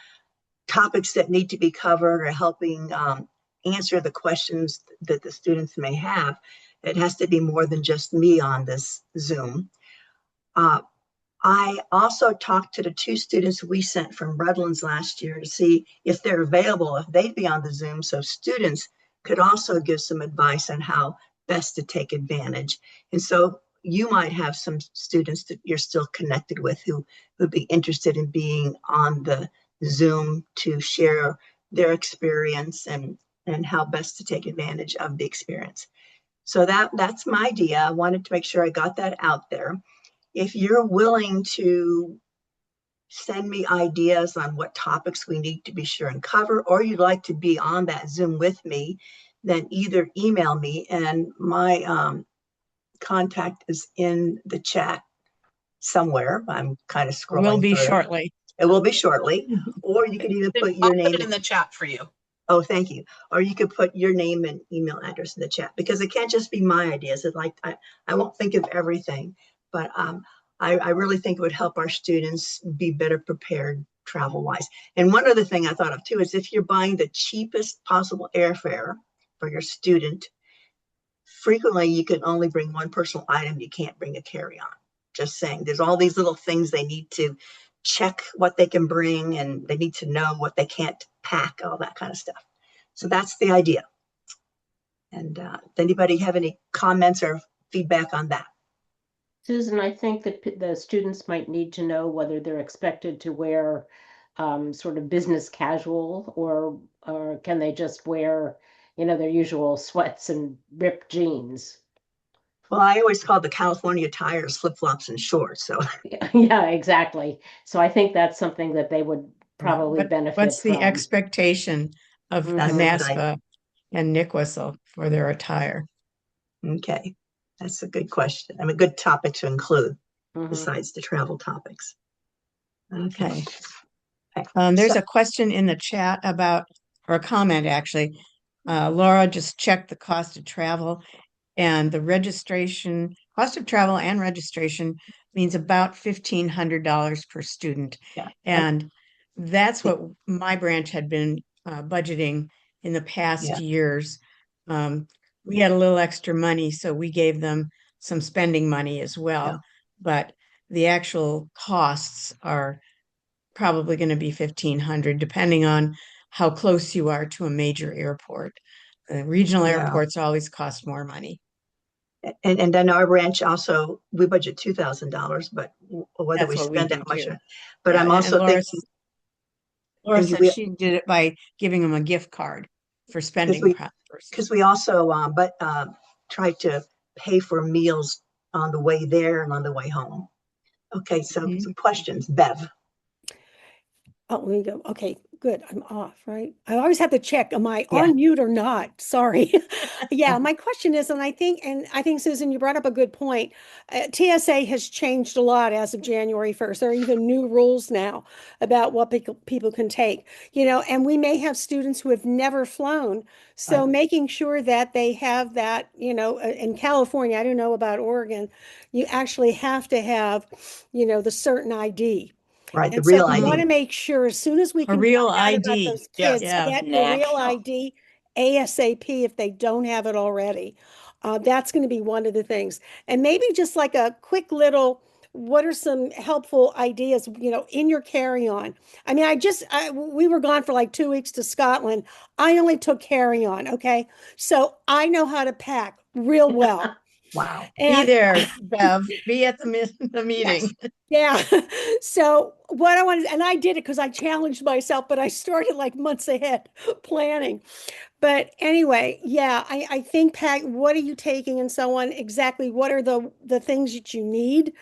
topics that need to be covered or helping answer the questions that the students may have. It has to be more than just me on this Zoom. I also talked to the two students we sent from Redlands last year to see if they're available, if they'd be on the Zoom, so students could also give some advice on how best to take advantage. And so you might have some students that you're still connected with who would be interested in being on the Zoom to share their experience and how best to take advantage of the experience. So that's my idea. I wanted to make sure I got that out there. If you're willing to send me ideas on what topics we need to be sure and cover, or you'd like to be on that Zoom with me, then either email me, and my contact is in the chat somewhere. I'm kind of scrolling Will be through. shortly. It will be shortly. Or you could even put your name in the chat for you. Oh, thank you. Or you could put your name and email address in the chat, because it can't just be my ideas. It's like I won't think of everything, but I really think it would help our students be better prepared travel wise. And one other thing I thought of too is if you're buying the cheapest possible airfare for your student, frequently you can only bring one personal item. You can't bring a carry-on. Just saying, there's all these little things they need to check what they can bring, and they need to know what they can't pack, all that kind of stuff. So that's the idea. And does anybody have any comments or feedback on that? Susan, I think that the students might need to know whether they're expected to wear sort of business casual, or can they just wear, their usual sweats and ripped jeans. Well, I always call the California tires flip-flops and shorts. So yeah, exactly. So I think that's something that they would probably benefit What's the from. expectation of NASPA and NCCWSL for their attire? Okay, that's a good question. I mean, a good topic to include besides the travel topics. Okay. There's a question in the chat about, or a comment actually. Laura just checked the cost of travel, and the cost of travel and registration means about $1,500 per student. Yeah. And that's what my branch had been budgeting in the past years. We had a little extra money, so we gave them some spending money as well. But the actual costs are probably going to be $1,500, depending on how close you are to a major airport. Regional airports always cost more money. And then our branch also, we budget $2,000, but whether we spend that much. But I'm also thinking. Laura said she did it by giving them a gift card for spending. Because we also try to pay for meals on the way there and on the way home. Okay, so some questions, Bev. Oh, let me go. Okay, good. I'm off, right? I always have to check, am I on mute or not? Sorry. Yeah, my question is, and I think, Susan, you brought up a good point. TSA has changed a lot as of January 1st. There are even new rules now about what people can take, and we may have students who have never flown. So making sure that they have that, in California, I don't know about Oregon, you actually have to have, the certain ID. Right, and the real so we ID. want to make sure as soon as we can real find out ID. about those kids, get the real ID ASAP if they don't have it already. That's going to be one of the things. And maybe just like a quick little, what are some helpful ideas, in your carry-on? I mean, we were gone for like 2 weeks to Scotland. I only took carry-on, okay? So I know how to pack real well. Wow. Be there, Bev. Be at the meeting. Yes. Yeah. So what I wanted, and I did it because I challenged myself, but I started like months ahead planning. But anyway, yeah, I think what are you taking and so on? Exactly. What are the things that you need?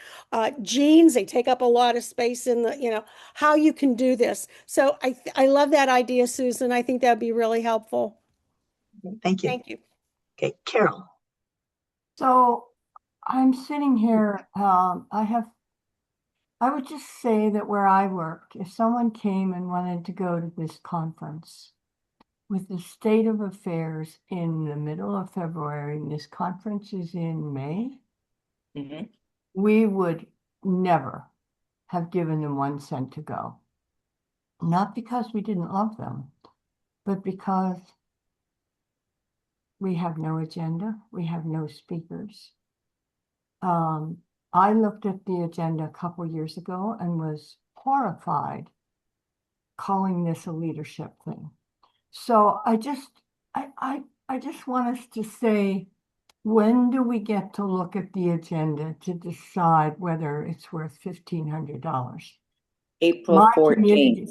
Jeans, they take up a lot of space in the, how you can do this. So I love that idea, Susan. I think that'd be really helpful. Thank you. Thank you. Okay, Carol. So I'm sitting here, I would just say that where I worked, if someone came and wanted to go to this conference with the state of affairs in the middle of February, and this conference is in May, we would never have given them 1 cent to go. Not because we didn't love them, but because we have no agenda, we have no speakers. I looked at the agenda a couple years ago and was horrified, calling this a leadership thing. So I just want us to say, when do we get to look at the agenda to decide whether it's worth $1,500? April 14th.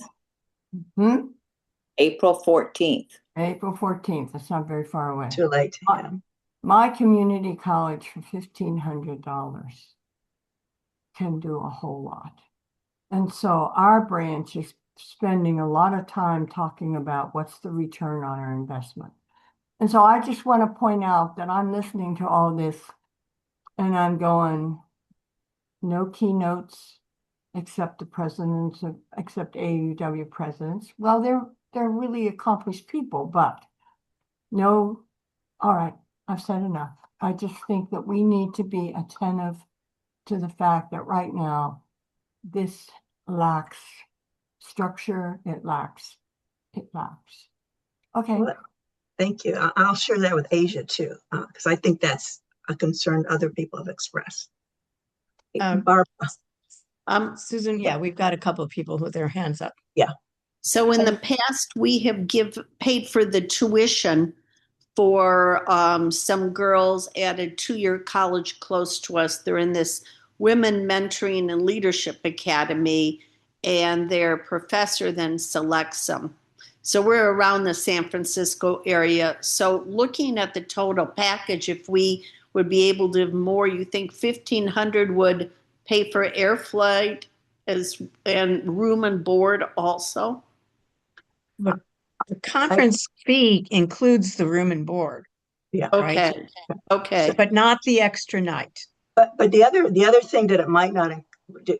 April 14th. April 14th. That's not very far away. Too late. My community college for $1,500 can do a whole lot. And so our branch is spending a lot of time talking about what's the return on our investment. And so I just want to point out that I'm listening to all this and I'm going, no keynotes except the presidents of, except AUW presidents. Well, they're really accomplished people, but no, all right, I've said enough. I just think that we need to be attentive to the fact that right now this lacks structure, it lacks. Okay. Well, thank you. I'll share that with Asia too, because I think that's a concern other people have expressed. Barbara. Susan, yeah, we've got a couple of people with their hands up. Yeah. So in the past, we have paid for the tuition for some girls at a two-year college close to us. They're in this Women Mentoring and Leadership Academy, and their professor then selects them. So we're around the San Francisco area. So looking at the total package, if we would be able to have more, you think 1,500 would pay for air flight and room and board also? But the conference fee includes the room and board. Yeah. Okay. Right? Okay. But not the extra night. But the other thing that it might not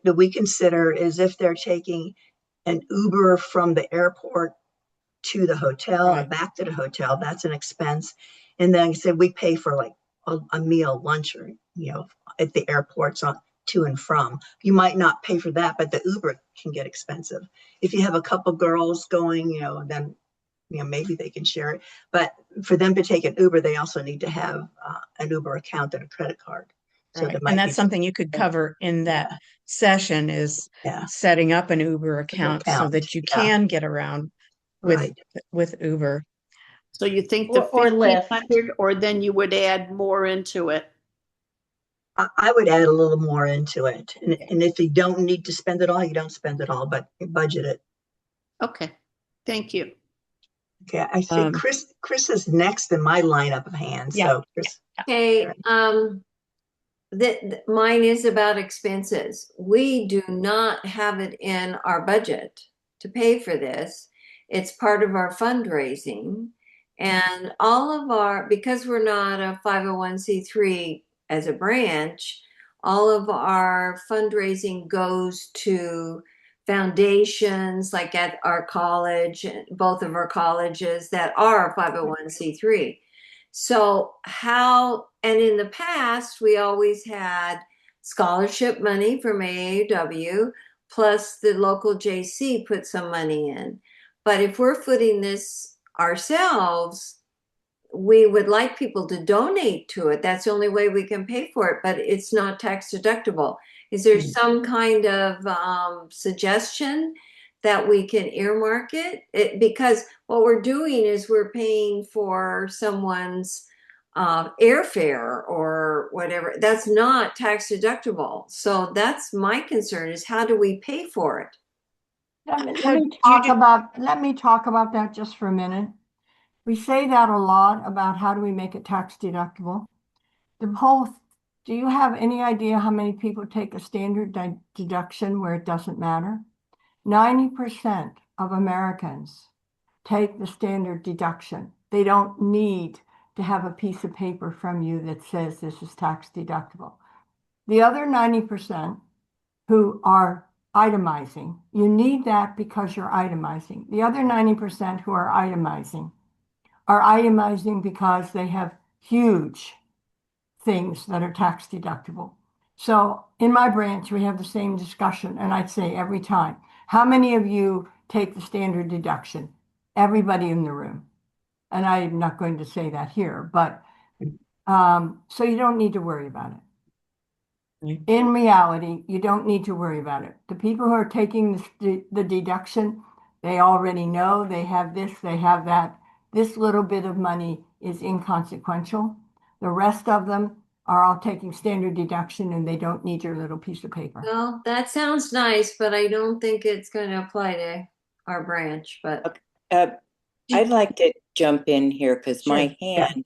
that we consider is if they're taking an Uber from the airport to the hotel or back to the hotel, that's an expense. And then I said we pay for like a meal, lunch, or at the airports on to and from. You might not pay for that, but the Uber can get expensive. If you have a couple girls going, then maybe they can share it. But for them to take an Uber, they also need to have an Uber account and a credit card. So right. And that's something you could cover in that session is setting up an Uber account so that you can get around with Uber. So you think the or Lyft, 1,500, or then you would add more into it? I would add a little more into it. And if you don't need to spend it all, you don't spend it all, but you budget it. Okay. Thank you. Okay. I see Chris is next in my lineup of hands. Yeah. So Chris. Okay. Mine is about expenses. We do not have it in our budget to pay for this. It's part of our fundraising. And because we're not a 501c3 as a branch, all of our fundraising goes to foundations, like at our college, both of our colleges that are 501c3. So and in the past, we always had scholarship money from AAW, plus the local JC put some money in. But if we're footing this ourselves, we would like people to donate to it. That's the only way we can pay for it, but it's not tax deductible. Is there some kind of suggestion that we can earmark it? Because what we're doing is we're paying for someone's airfare or whatever. That's not tax deductible. So that's my concern, is how do we pay for it? Let me talk about that just for a minute. We say that a lot about how do we make it tax deductible. Do you have any idea how many people take a standard deduction where it doesn't matter? 90% of Americans take the standard deduction. They don't need to have a piece of paper from you that says this is tax deductible. The other 90% who are itemizing, you need that because you're itemizing. The other 90% who are itemizing because they have huge things that are tax deductible. So in my branch, we have the same discussion, and I'd say every time, how many of you take the standard deduction? Everybody in the room. And I'm not going to say that here, but so you don't need to worry about it. In reality, you don't need to worry about it. The people who are taking the deduction, they already know they have this, they have that. This little bit of money is inconsequential. The rest of them are all taking standard deduction and they don't need your little piece of paper. Well, that sounds nice, but I don't think it's going to apply to our branch. But I'd like to jump in here because my hand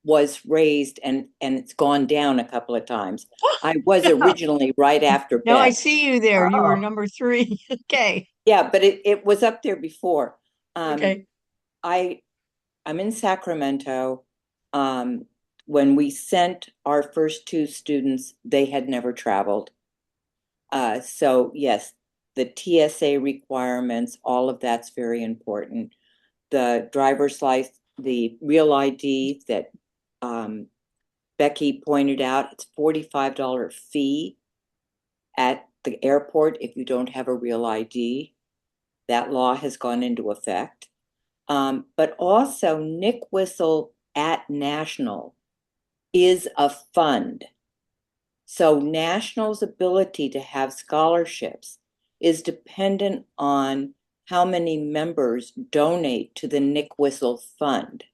was raised and it's gone down a couple of times. I was originally right after No, I Bev. see you there. You were Oh. number 3. Okay. Yeah, but it was up there before. Okay. I'm in Sacramento. When we sent our first 2 students, they had never traveled. So yes, the TSA requirements, all of that's very important. The driver's license, the real ID that Becky pointed out, it's $45 fee at the airport if you don't have a real ID. That law has gone into effect. But also Nick Whistle at National is a fund. So National's ability to have scholarships is dependent on how many members donate to the Nick Whistle Fund.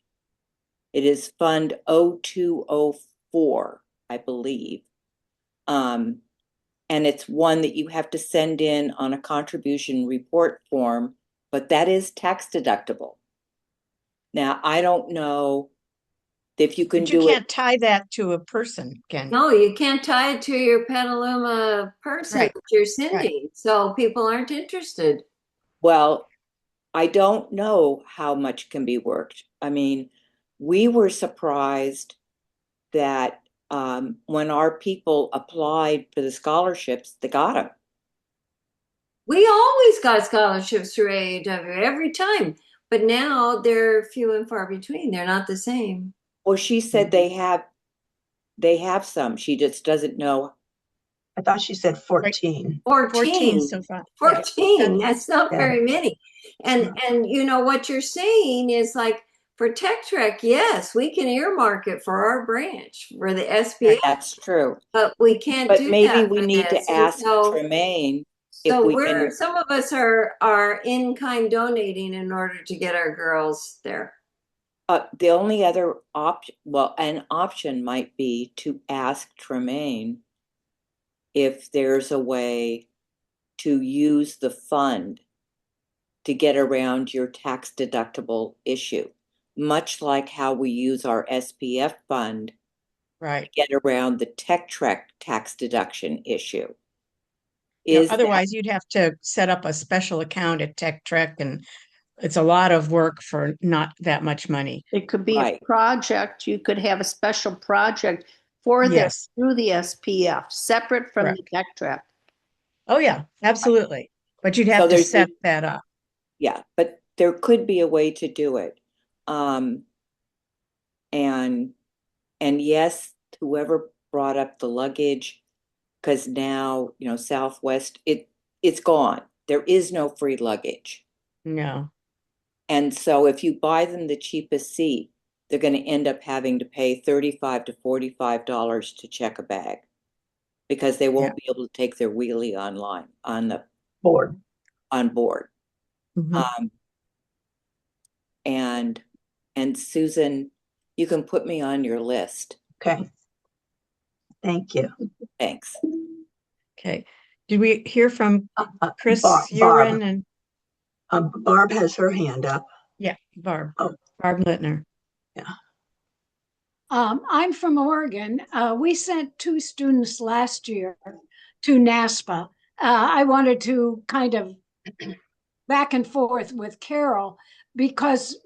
It is Fund 0204, I believe. And it's one that you have to send in on a contribution report form, but that is tax deductible. Now, I don't know if you can But you do it. can't tie that to a person, can you? No, you can't tie it to your Petaluma person Right. that you're sending. So people aren't interested. Well, I don't know how much can be worked. I mean, we were surprised that when our people applied for the scholarships, they got them. We always got scholarships through AAW every time, but now they're few and far between. They're not the same. Well, she said they have some. She just doesn't know. I thought she said 14. 14 so far. 14. That's not Yeah. very many. And you know what you're saying is like for Tech Trek, yes, we can earmark it for our branch for the SBA, That's true. but we can't But do maybe that we for need this. to And ask so Tremaine if so we we're can. some of us are in kind donating in order to get our girls there. The only other an option might be to ask Tremaine if there's a way to use the fund to get around your tax deductible issue, much like how we use our SPF fund Right. to get around the Tech Trek tax deduction issue. You know, Is that otherwise, you'd have to set up a special account at Tech Trek, and it's a lot of work for not that much money. It could be a right? project. You could have a special project for this Yes. through the SPF, separate from the Correct. tech track. Oh, yeah, absolutely. But you'd So have to there's set that up. Yeah, but there could be a way to do it. And yes, whoever brought up the luggage, because now, Southwest, it's gone. There is no free luggage. No. And so if you buy them the cheapest seat, they're going to end up having to pay $35 to $45 to check a bag because they won't be able to take their wheelie online on board. Mhm. And Susan, you can put me on your list. Okay. Thank you. Thanks. Okay. Did we hear from Chris Barb. Uren and Barb has her hand up. Barb? Oh. Barb Littner. Yeah. I'm from Oregon. We sent 2 students last year to NASPA. I wanted to kind of back and forth with Carol because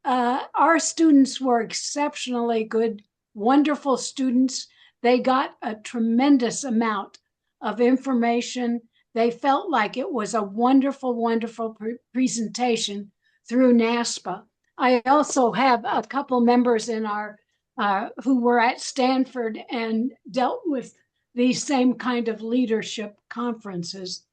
our students were exceptionally good, wonderful students. They got a tremendous amount of information. They felt like it was a wonderful, wonderful presentation through NASPA. I also have a couple members in our who were at Stanford and dealt with these same kind of leadership conferences.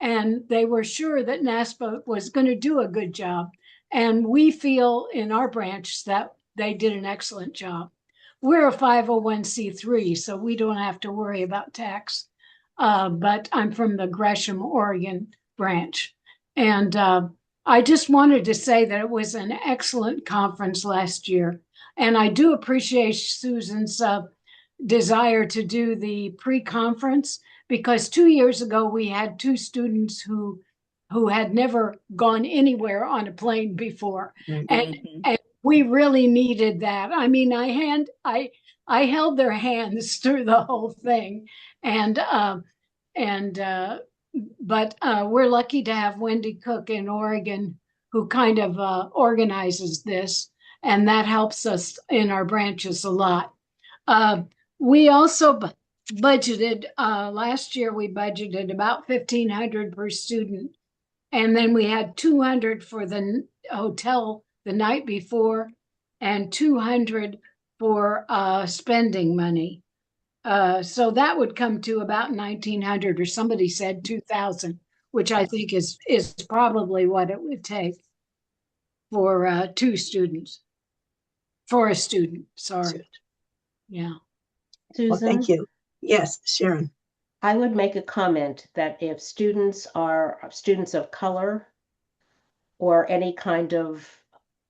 And they were sure that NASPA was going to do a good job. And we feel in our branch that they did an excellent job. We're a 501c3, so we don't have to worry about tax. But I'm from the Gresham, Oregon branch. And I just wanted to say that it was an excellent conference last year. And I do appreciate Susan's desire to do the pre-conference because 2 years ago we had 2 students who had never gone anywhere on a plane before. Mhm. And we really needed that. I mean, I held their hands through the whole thing, and and but we're lucky to have Wendy Cook in Oregon, who kind of organizes this, and that helps us in our branches a lot. We also budgeted last year. We budgeted about 1,500 per student, and then we had 200 for the hotel the night before, and 200 for spending money. So that would come to about 1,900, or somebody said 2,000, which I think is probably what it would take for two students. For a student, sorry. Yeah. Well, Susan, thank you. Yes, Sharon. I would make a comment that if students are students of color or any kind of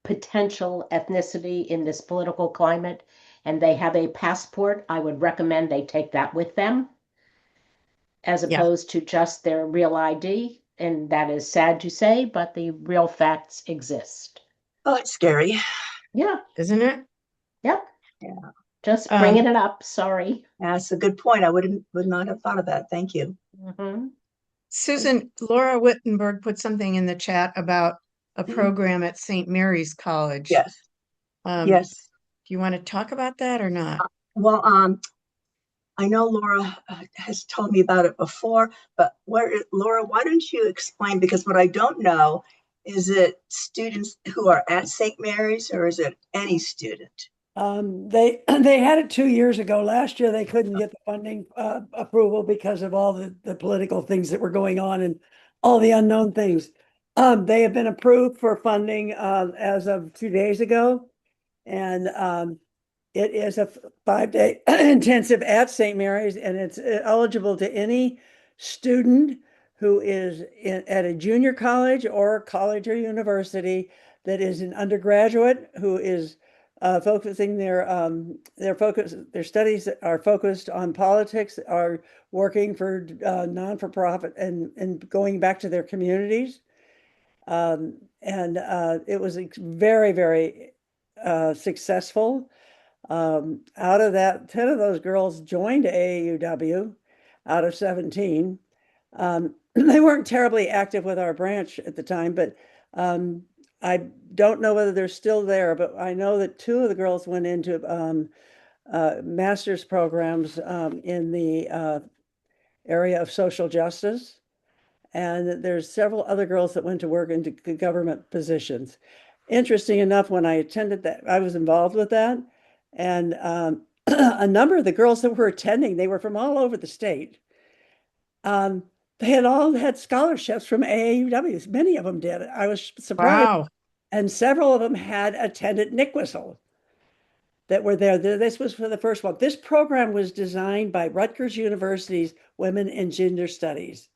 potential ethnicity in this political climate and they have a passport, I would recommend they take that with them as Yeah. opposed to just their real ID. And that is sad to say, but the real facts exist. Oh, it's scary. Yeah. Isn't it? Yep. Yeah. Just bringing it up. Sorry. That's a good point. I would not have thought of that. Thank you. Mm-hmm. Susan, Laura Wittenberg put something in the chat about a program at St. Mary's College. Yes. Yes. Do you want to talk about that or not? Well, I know Laura has told me about it before, but Laura, why don't you explain? Because what I don't know, is it students who are at St. Mary's or is it any student? They had it 2 years ago. Last year they couldn't get the funding approval because of all the political things that were going on and all the unknown things. They have been approved for funding as of 2 days ago, and it is a 5-day intensive at St. Mary's, and it's eligible to any student who is at a junior college or college or university that is an undergraduate who is focusing their studies are focused on politics, are working for non-for-profit and going back to their communities. It was very, very successful. Out of that, 10 of those girls joined AAUW out of 17. They weren't terribly active with our branch at the time, but I don't know whether they're still there, but I know that 2 of the girls went into master's programs in the area of social justice. And there's several other girls that went to work into government positions. Interesting enough, when I attended that, I was involved with that. And a number of the girls that were attending, they were from all over the state. They had all had scholarships from AAUW. Many of them did. I was surprised. Wow. And several of them had attended NCCWSL that were there. This was for the first one. This program was designed by Rutgers University's Women and Gender Studies.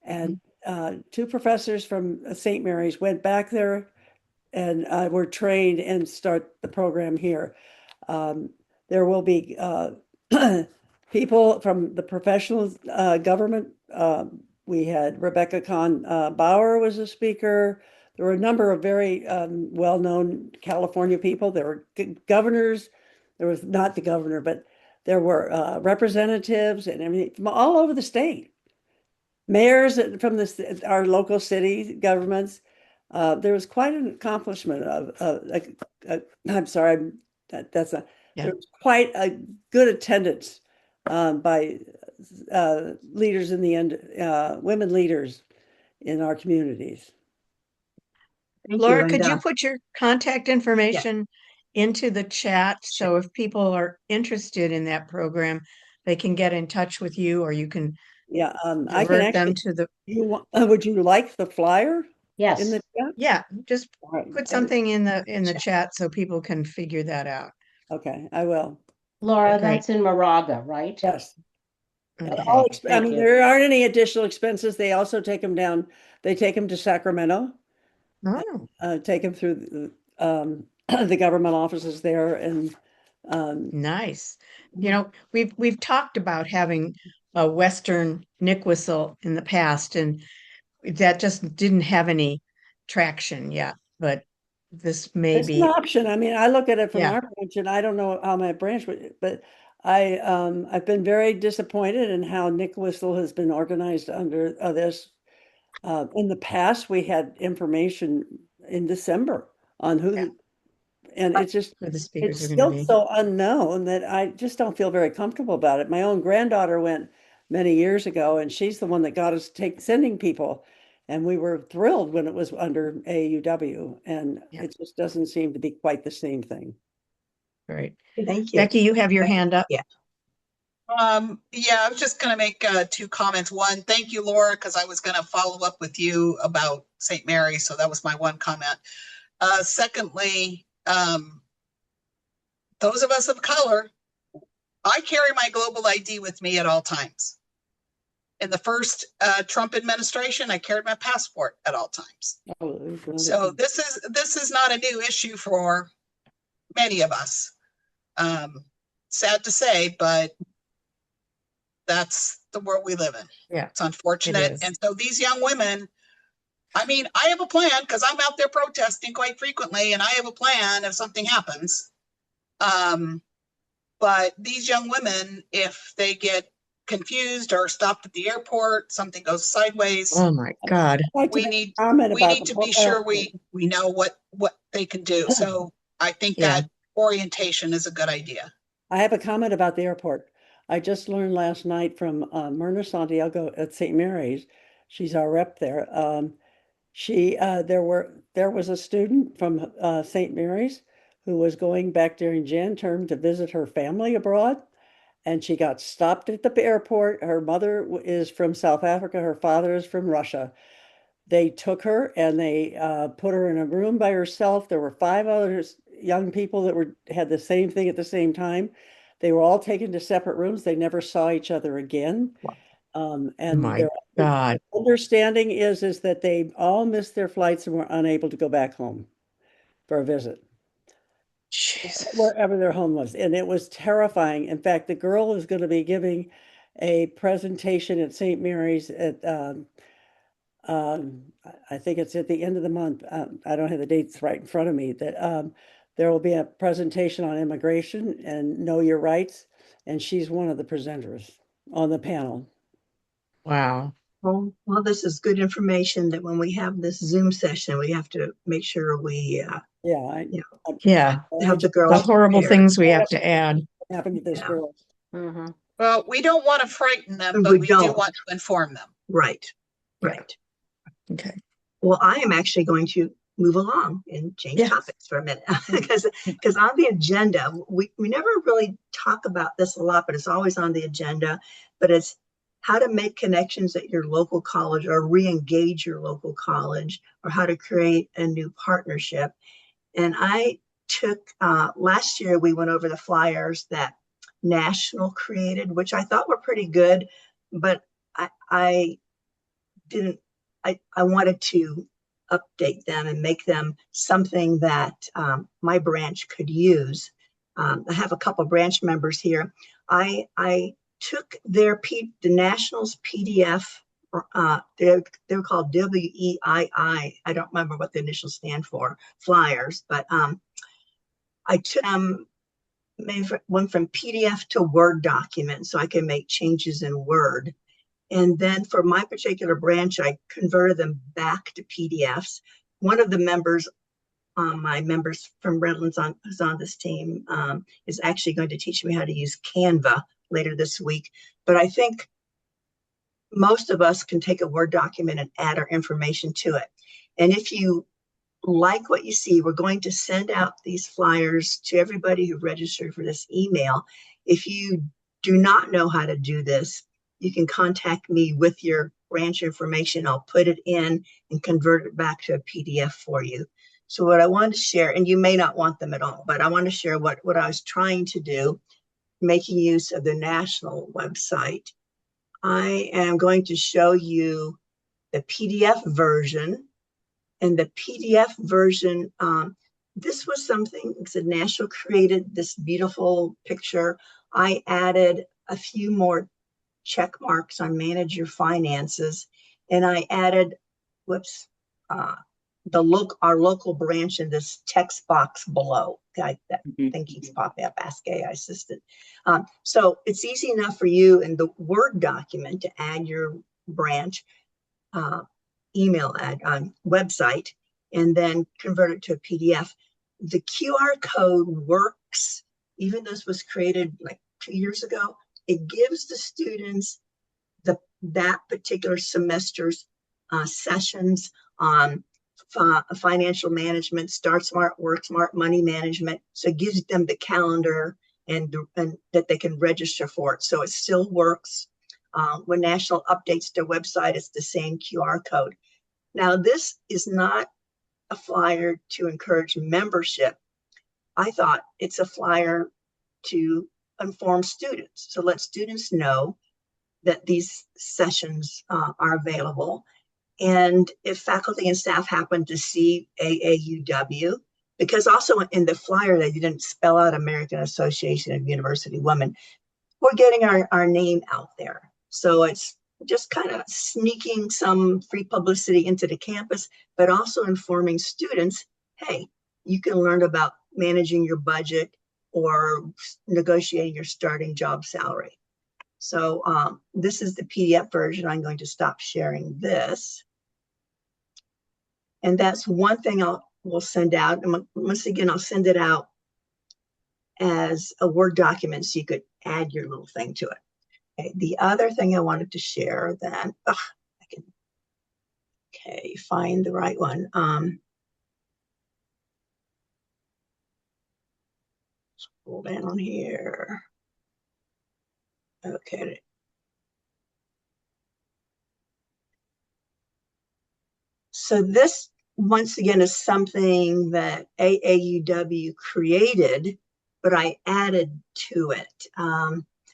And 2 professors from St. Mary's went back there and were trained and start the program here. There will be people from the professional government. We had Rebecca Kahn Bauer was a speaker. There were a number of very well-known California people. There were governors. There was not the governor, but there were representatives and everything from all over the state. Mayors from our local city governments. There was quite an accomplishment I'm sorry, that's not. Yeah. There was quite a good attendance by leaders in the end, women leaders in our communities. Thank Laura, you. could you put your contact information into the chat? So if people are interested in that program, they can get in touch with you, or you can I can divert them actually, to the. would you like the flyer Yes. in the chat? Yeah, just All right. put something in the chat so people can figure that out. Okay, I will. Laura, Great. that's in Moraga, right? Yes. Okay. I mean, there aren't any additional expenses. They also take them down. They take them to Sacramento, Oh, take them through the government offices there, and nice. You know, we've talked about having a Western NCCWSL in the past, and that just didn't have any traction yet. But this may It's an be, option. I mean, I look at it from yeah, our branch, and I don't know how my branch would, but I've been very disappointed in how Nick Whistle has been organized under this. In the past, we had information in December on who, and it's just, who the it's speakers are going to still be. so unknown that I just don't feel very comfortable about it. My own granddaughter went many years ago, and she's the one that got us sending people. And we were thrilled when it was under AUW, and Yeah. it just doesn't seem to be quite the same thing. Right. Thank you. Becky, you have your hand up. Yeah. Yeah, I was just going to make two comments. One, thank you, Laura, because I was going to follow up with you about St. Mary's. So that was my one comment. Secondly, those of us of color, I carry my global ID with me at all times. In the first Trump administration, I carried my passport at all times. Oh, So this is not a new issue for many of us. Sad to say, but that's the world we live in. Yeah, it's unfortunate. And so these young women, I mean, I have a plan because I'm out there protesting quite frequently, and I have a plan if something happens. But these young women, if they get confused or stopped at the airport, something goes sideways. Oh my God. We need to be sure we know what they can do. So I think that orientation is a good idea. I have a comment about the airport. I just learned last night from Myrna Santiago at St. Mary's. She's our rep there. There was a student from St. Mary's who was going back during Jan term to visit her family abroad, and she got stopped at the airport. Her mother is from South Africa. Her father is from Russia. They took her and they put her in a room by herself. There were 5 other young people that had the same thing at the same time. They were all taken to separate rooms. They never saw each other again. And my God. their understanding is that they all missed their flights and were unable to go back home for a visit. Jesus. Wherever their home was. And it was terrifying. In fact, the girl is going to be giving a presentation at St. Mary's at I think it's at the end of the month. I don't have the dates right in front of me. That there will be a presentation on immigration and know your rights, and she's one of the presenters on the panel. Wow. Well, this is good information that when we have this Zoom session, we have to make sure we have the girls the horrible prepared. things we have to add. Happened to those girls. Mm-hmm. Well, we don't want to frighten them, but we do want to inform them. Right. Okay. Well, I am actually going to move along and change topics for a minute because on the agenda, we never really talk about this a lot, but it's always on the agenda. But it's how to make connections at your local college or re-engage your local college, or how to create a new partnership. And I took, last year, we went over the flyers that National created, which I thought were pretty good, but I wanted to update them and make them something that my branch could use. I have a couple branch members here. I took the Nationals PDF. They're called WEII. I don't remember what the initials stand for, flyers, but I took one from PDF to Word document so I can make changes in Word. And then for my particular branch, I converted them back to PDFs. One of the members, my members from Redlands who's on this team, is actually going to teach me how to use Canva later this week. But I think most of us can take a Word document and add our information to it. And if you like what you see, we're going to send out these flyers to everybody who registered for this email. If you do not know how to do this, you can contact me with your branch information. I'll put it in and convert it back to a PDF for you. So what I want to share, and you may not want them at all, but I want to share what I was trying to do, making use of the National website. I am going to show you the PDF version. And the PDF version, this was something, the National created this beautiful picture. I added a few more check marks on manage your finances. And I added, our local branch in this text box below. That thing keeps popping up, Ask AI Assistant. So it's easy enough for you in the Word document to add your branch email website and then convert it to a PDF. The QR code works, even though this was created like 2 years ago. It gives the students that particular semester's sessions on financial management, Start Smart, Work Smart, money management. So it gives them the calendar and that they can register for it. So it still works. When National updates their website, it's the same QR code. Now, this is not a flyer to encourage membership. I thought it's a flyer to inform students. So let students know that these sessions are available. And if faculty and staff happen to see AAUW, because also in the flyer they didn't spell out American Association of University Women, we're getting our name out there. So it's just kind of sneaking some free publicity into the campus, but also informing students, hey, you can learn about managing your budget or negotiating your starting job salary. So this is the PDF version. I'm going to stop sharing this. And that's one thing we'll send out. And once again, I'll send it out as a Word document so you could add your little thing to it. Okay, the other thing I wanted to share then, find the right one. Scroll down here. Okay. So this, once again, is something that AAUW created, but I added to it.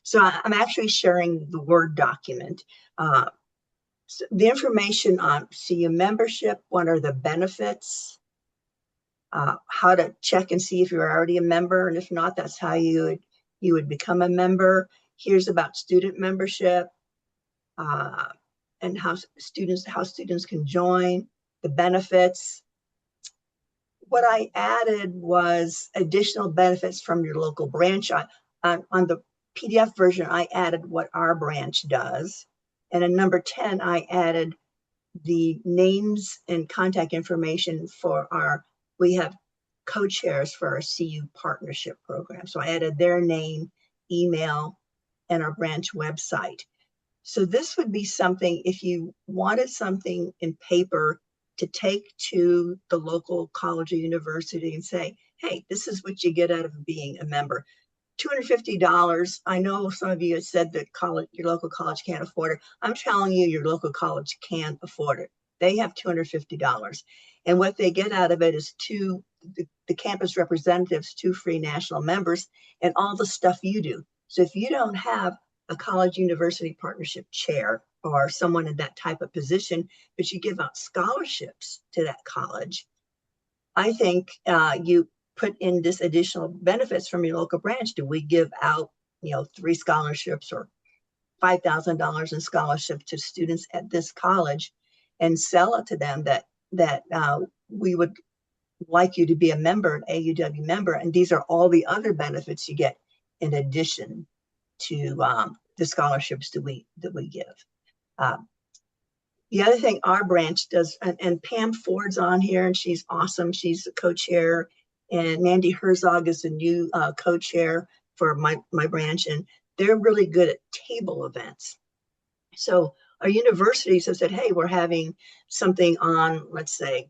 So I'm actually sharing the Word document. So the information on CU membership, what are the benefits, how to check and see if you're already a member, and if not, that's how you would become a member. Here's about student membership, and how students can join, the benefits. What I added was additional benefits from your local branch. On the PDF version, I added what our branch does. And in number 10, I added the names and contact information for we have co-chairs for our CU partnership program. So I added their name, email, and our branch website. So this would be something, if you wanted something in paper to take to the local college or university and say, hey, this is what you get out of being a member. $250. I know some of you have said that your local college can't afford it. I'm telling you, your local college can afford it. They have $250. And what they get out of it is the campus representatives, 2 free national members, and all the stuff you do. So if you don't have a college university partnership chair or someone in that type of position, but you give out scholarships to that college, I think you put in this additional benefits from your local branch. Do we give out, 3 scholarships or $5,000 in scholarship to students at this college and sell it to them that we would like you to be a member, an AUW member, and these are all the other benefits you get in addition to the scholarships that we give. The other thing our branch does, and Pam Ford's on here, and she's awesome. She's a co-chair, and Mandy Herzog is the new co-chair for my branch, and they're really good at table events. So our universities have said, hey, we're having something on, let's say,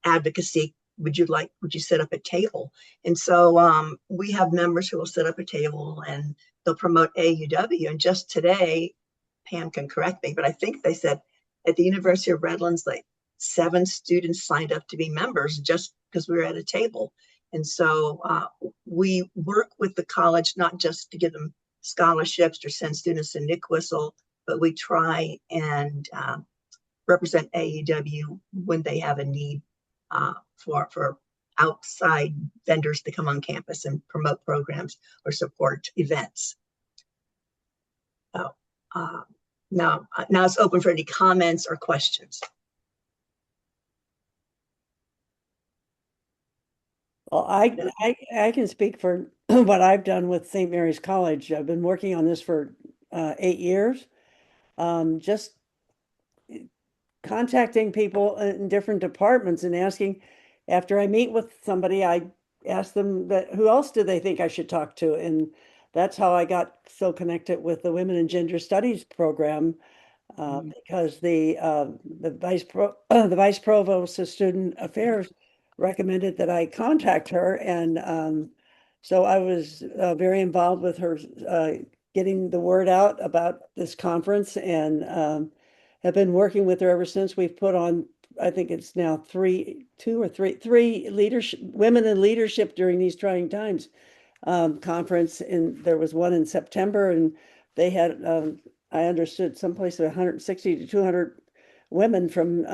advocacy. Would you set up a table? And so we have members who will set up a table and they'll promote AUW. And just today, Pam can correct me, but I think they said at the University of Redlands, like 7 students signed up to be members just because we were at a table. And so we work with the college, not just to give them scholarships or send students to NCCWSL, but we try and represent AUW when they have a need for outside vendors to come on campus and promote programs or support events. So now it's open for any comments or questions. Well, I can speak for what I've done with St. Mary's College. I've been working on this for 8 years. Just contacting people in different departments and asking, after I meet with somebody, I ask them that who else do they think I should talk to? And that's how I got so connected with the Women and Gender Studies program, because the vice provost of student affairs recommended that I contact her, and so I was very involved with her getting the word out about this conference, and have been working with her ever since. We've put on, I think it's now three leadership women in leadership during these trying times conference, and there was one in September, and they had I understood someplace 160 to 200 women from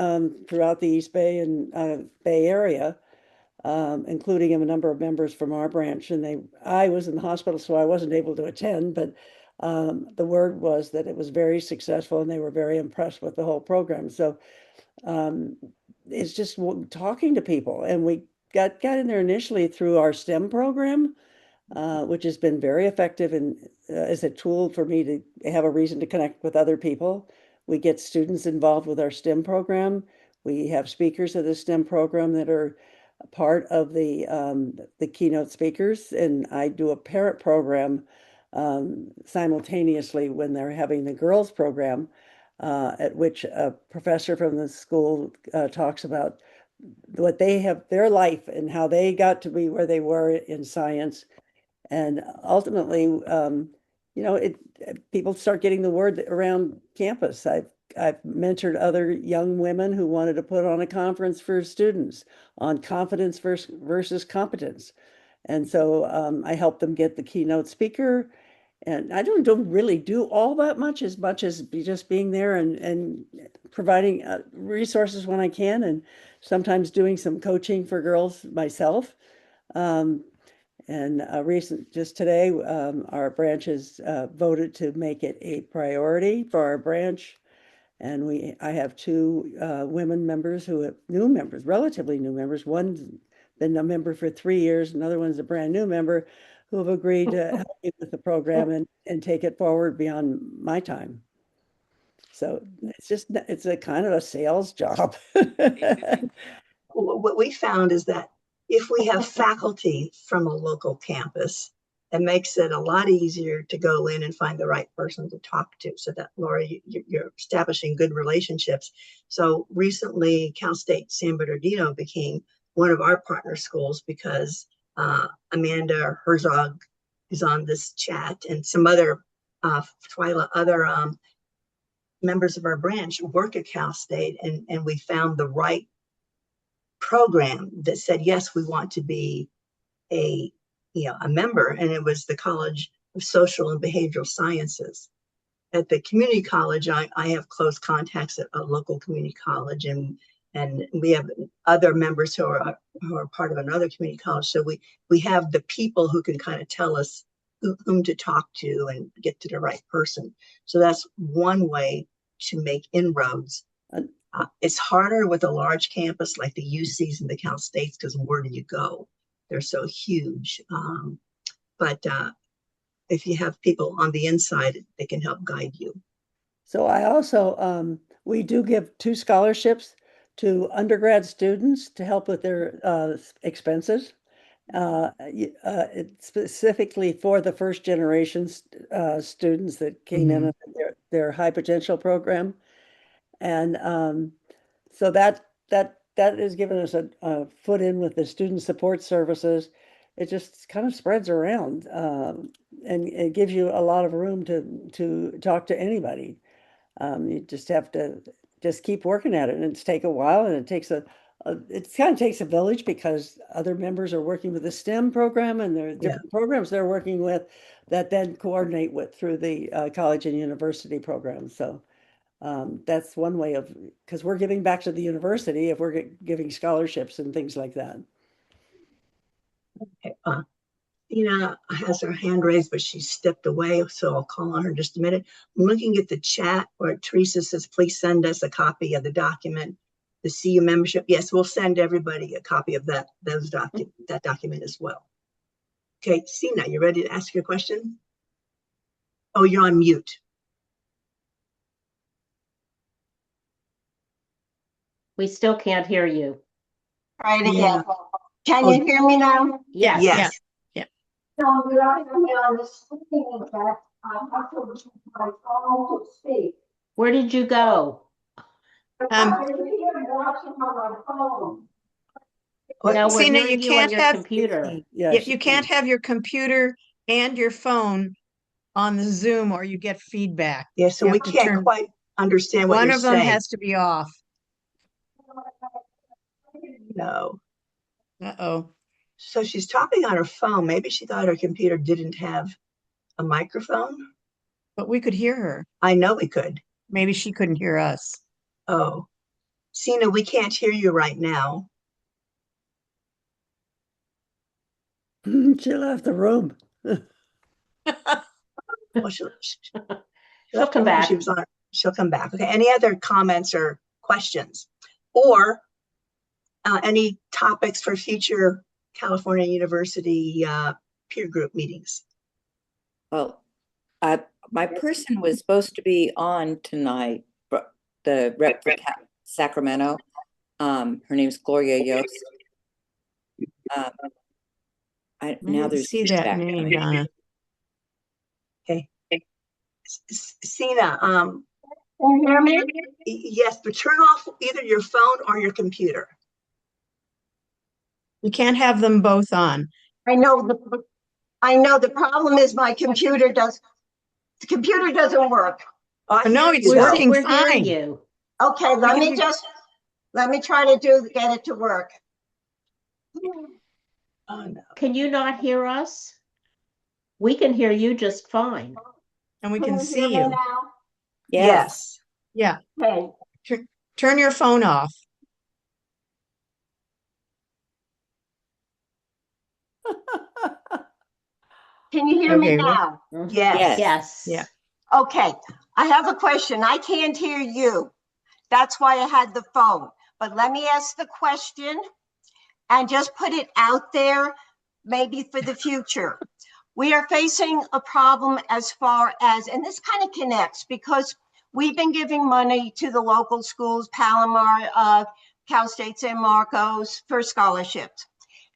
throughout the East Bay and Bay Area, including a number of members from our branch. And I was in the hospital, so I wasn't able to attend, but the word was that it was very successful, and they were very impressed with the whole program. So it's just talking to people, and we got in there initially through our STEM program, which has been very effective and as a tool for me to have a reason to connect with other people. We get students involved with our STEM program. We have speakers of the STEM program that are a part of the keynote speakers, and I do a parent program simultaneously when they're having the girls program, at which a professor from the school talks about what they have, their life, and how they got to be where they were in science. And ultimately, people start getting the word around campus. I've mentored other young women who wanted to put on a conference for students on confidence versus competence. And so I helped them get the keynote speaker. And I don't really do all that much as just being there and providing resources when I can, and sometimes doing some coaching for girls myself. Um, and just today, our branch has voted to make it a priority for our branch. And I have two women members new members, relatively new members. One's been a member for 3 years. Another one's a brand new member who have agreed to help me with the program and take it forward beyond my time. So it's a kind of a sales job. What we found is that if we have faculty from a local campus, it makes it a lot easier to go in and find the right person to talk to. So that, Laura, you're establishing good relationships. So recently, Cal State San Bernardino became one of our partner schools because Amanda Herzog is on this chat, and some other members of our branch work at Cal State, and we found the right program that said, yes, we want to be a member. And it was the College of Social and Behavioral Sciences. At the community college, I have close contacts at a local community college, and we have other members who are part of another community college. So we have the people who can kind of tell us whom to talk to and get to the right person. So that's one way to make inroads. It's harder with a large campus like the UCs and the Cal States, because where do you go? They're so huge. But if you have people on the inside, they can help guide you. So I also, we do give 2 scholarships to undergrad students to help with their expenses. It's specifically for the first generation students that came in their high potential program. And so that has given us a foot in with the student support services. It just kind of spreads around, and it gives you a lot of room to talk to anybody. You just have to just keep working at it, and it's take a while, and it kind of takes a village, because other members are working with the STEM program, and there are different programs they're working with that then coordinate through the college and university program. So that's one way because we're giving back to the university if we're giving scholarships and things like that. Okay. Tina has her hand raised, but she stepped away, so I'll call on her in just a minute. I'm looking at the chat where Teresa says, please send us a copy of the document. the CU membership. Yes, we'll send everybody a copy of that document as well. Okay, Sina, you ready to ask your question? Oh, you're on mute. We still can't hear you. Try it again. Yeah. Can Oh, you hear me now? Yes. Yes. Yeah. No, you're not hearing me on the screen, in fact, I have to use my phone to speak. Where did you go? Um, I'm here watching on my phone. No, we're Sina, you hearing you on can't your have computer. Yeah, you can't have your computer and your phone on the Zoom or you get feedback. Yeah, so You we have to can't turn quite understand what one you're of them saying. has to be off. No. Uh-oh. So she's talking on her phone. Maybe she thought her computer didn't have a microphone. But we could hear her. I know we could. Maybe she couldn't hear us. Oh, Sina, we can't hear you right now. she left the room. Well, She'll come back. She'll come back. Okay. Any other comments or questions, or any topics for future California University peer group meetings? Well, my person was supposed to be on tonight, the rep for Sacramento. Her name's Gloria Yost. Now there's see that feedback. name, Donna. Okay. Sina, Can you hear me? yes, but turn off either your phone or your computer. You can't have them both on. I know the problem is the computer doesn't work. Oh, No, hear it's you, though. working We're hearing fine. you. Okay, let me try to get it to work. Oh, no. Can you not hear us? We can hear you just fine. And we Can can you see hear me you. now? Yes. Yeah. Okay. Turn your phone off. Can you hear me Okay, now? Yes. Yes. Yeah. Okay, I have a question. I can't hear you. That's why I had the phone. But let me ask the question and just put it out there, maybe for the future. We are facing a problem as far as, and this kind of connects because we've been giving money to the local schools, Palomar, Cal State San Marcos, for scholarships.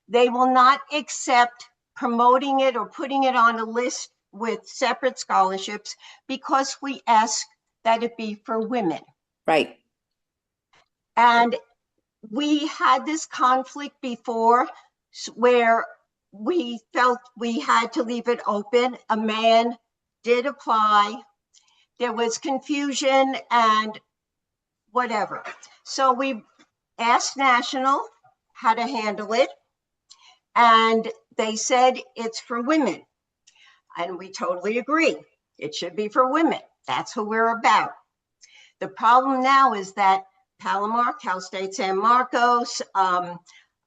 They will not accept promoting it or putting it on a list with separate scholarships because we ask that it be for women. Right. And we had this conflict before where we felt we had to leave it open. A man did apply. There was confusion and whatever. So we asked National how to handle it. And they said it's for women. And we totally agree. It should be for women. That's who we're about. The problem now is that Palomar, Cal State San Marcos,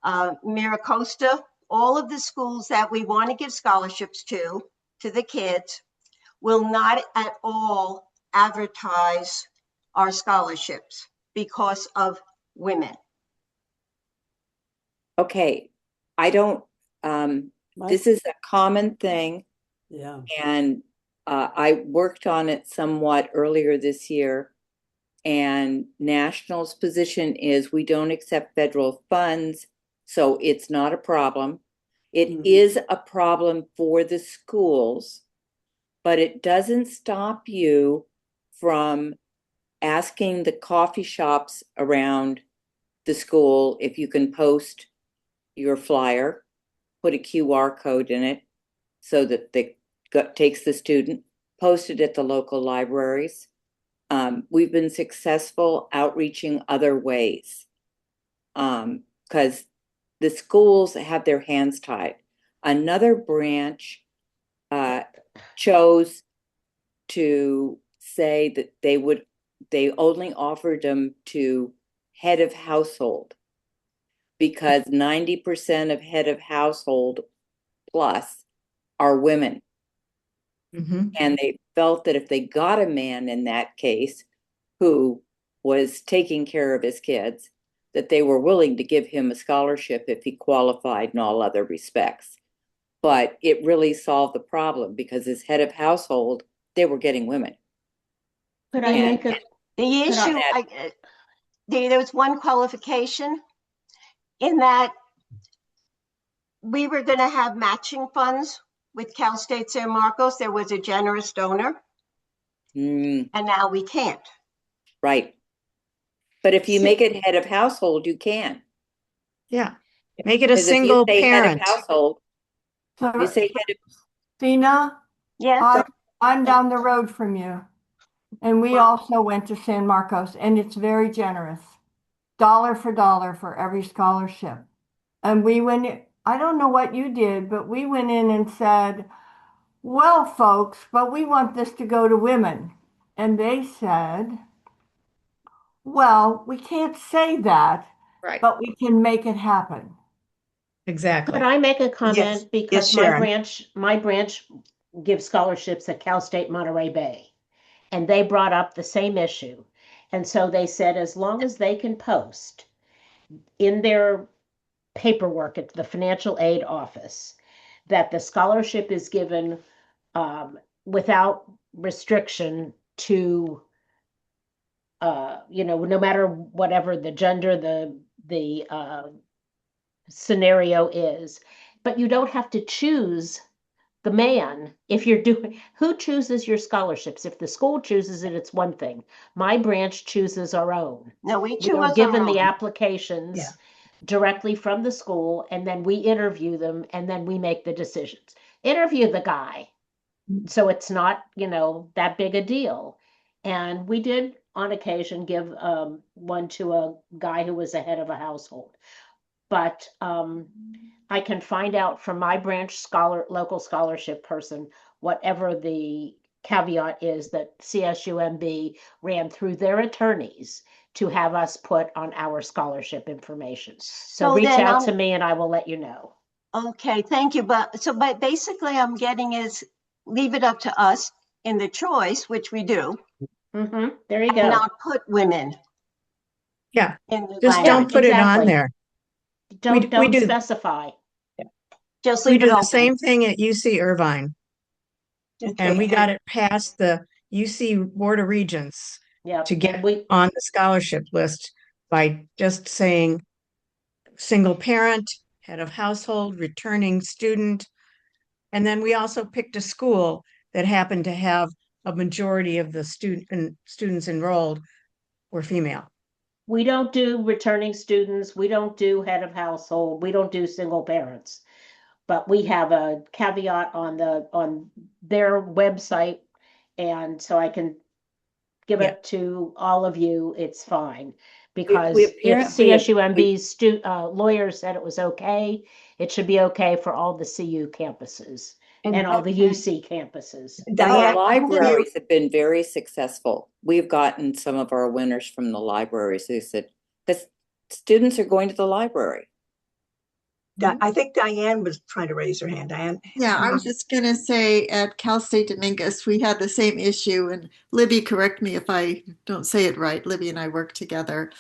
Miracosta, all of the schools that we want to give scholarships to the kids, will not at all advertise our scholarships because of women. Okay. I don't, this is a common thing. Yeah. And I worked on it somewhat earlier this year. And National's position is we don't accept federal funds, so it's not a problem. It is a problem for the schools, but it doesn't stop you from asking the coffee shops around the school if you can post your flyer, put a QR code in it so that takes the student, post it at the local libraries. We've been successful outreaching other ways because the schools have their hands tied. Another branch chose to say that they only offered them to head of household because 90% of head of household plus are women. Mm-hmm. And they felt that if they got a man in that case who was taking care of his kids, that they were willing to give him a scholarship if he qualified in all other respects. But it really solved the problem because as head of household, they were getting women. Could I make a, The issue, there was one qualification in that we were going to have matching funds with Cal State San Marcos. There was a generous donor, and now we can't. Right. But if you make it head of household, you can. Yeah. Make it a Because if you single say parent. head of household, you say head of. Tina, Yes. I'm down the road from you. And we also went to San Marcos, and it's very generous. Dollar for every scholarship. And we went, I don't know what you did, but we went in and said, well, folks, but we want this to go to women. And they said, well, we can't say that, Right. but we can make it happen. Exactly. could I make a comment? Yes. Because Yes, my branch gives scholarships at Cal State Monterey Bay. And they brought up the same issue. And so they said, as long as they can post in their paperwork at the financial aid office that the scholarship is given without restriction to, no matter whatever the gender, the scenario is, but you don't have to choose the man. If you're doing, who chooses your scholarships? If the school chooses it, it's one thing. My branch chooses our own. No, we We choose are our given the own. applications Yeah. directly from the school, and then we interview them, and then we make the decisions. Interview the guy, so it's not, that big a deal. And we did on occasion give one to a guy who was the head of a household. But I can find out from my branch local scholarship person, whatever the caveat is that CSUMB ran through their attorneys to have us put on our scholarship information. So reach then out to me and I will let you know. Okay, thank you. But basically I'm getting is leave it up to us in the choice, which we do, There you and go. not put women Yeah. in the Just language. don't put it on exactly. there. Don't we do specify. Just we leave do it the open. same thing at UC Irvine. And we got it past the UC Board of Regents Yeah, to get and we on the scholarship list by just saying single parent, head of household, returning student. And then we also picked a school that happened to have a majority of the students enrolled were female. we don't do returning students, we don't do head of household, we don't do single parents. But we have a caveat on their website, and so I can give Yeah. it to all of you. It's fine. We Because if apparently CSUMB's lawyers said it was okay, it should be okay for all the CU campuses and all the UC campuses. Our Diane, libraries have been very successful. We've gotten some of our winners from the libraries. They said, because students are going to the library. I think Diane was trying to raise her hand. Diane? Yeah, I was just going to say at Cal State Dominguez, we had the same issue, and Libby, correct me if I don't say it right. Libby and I work together,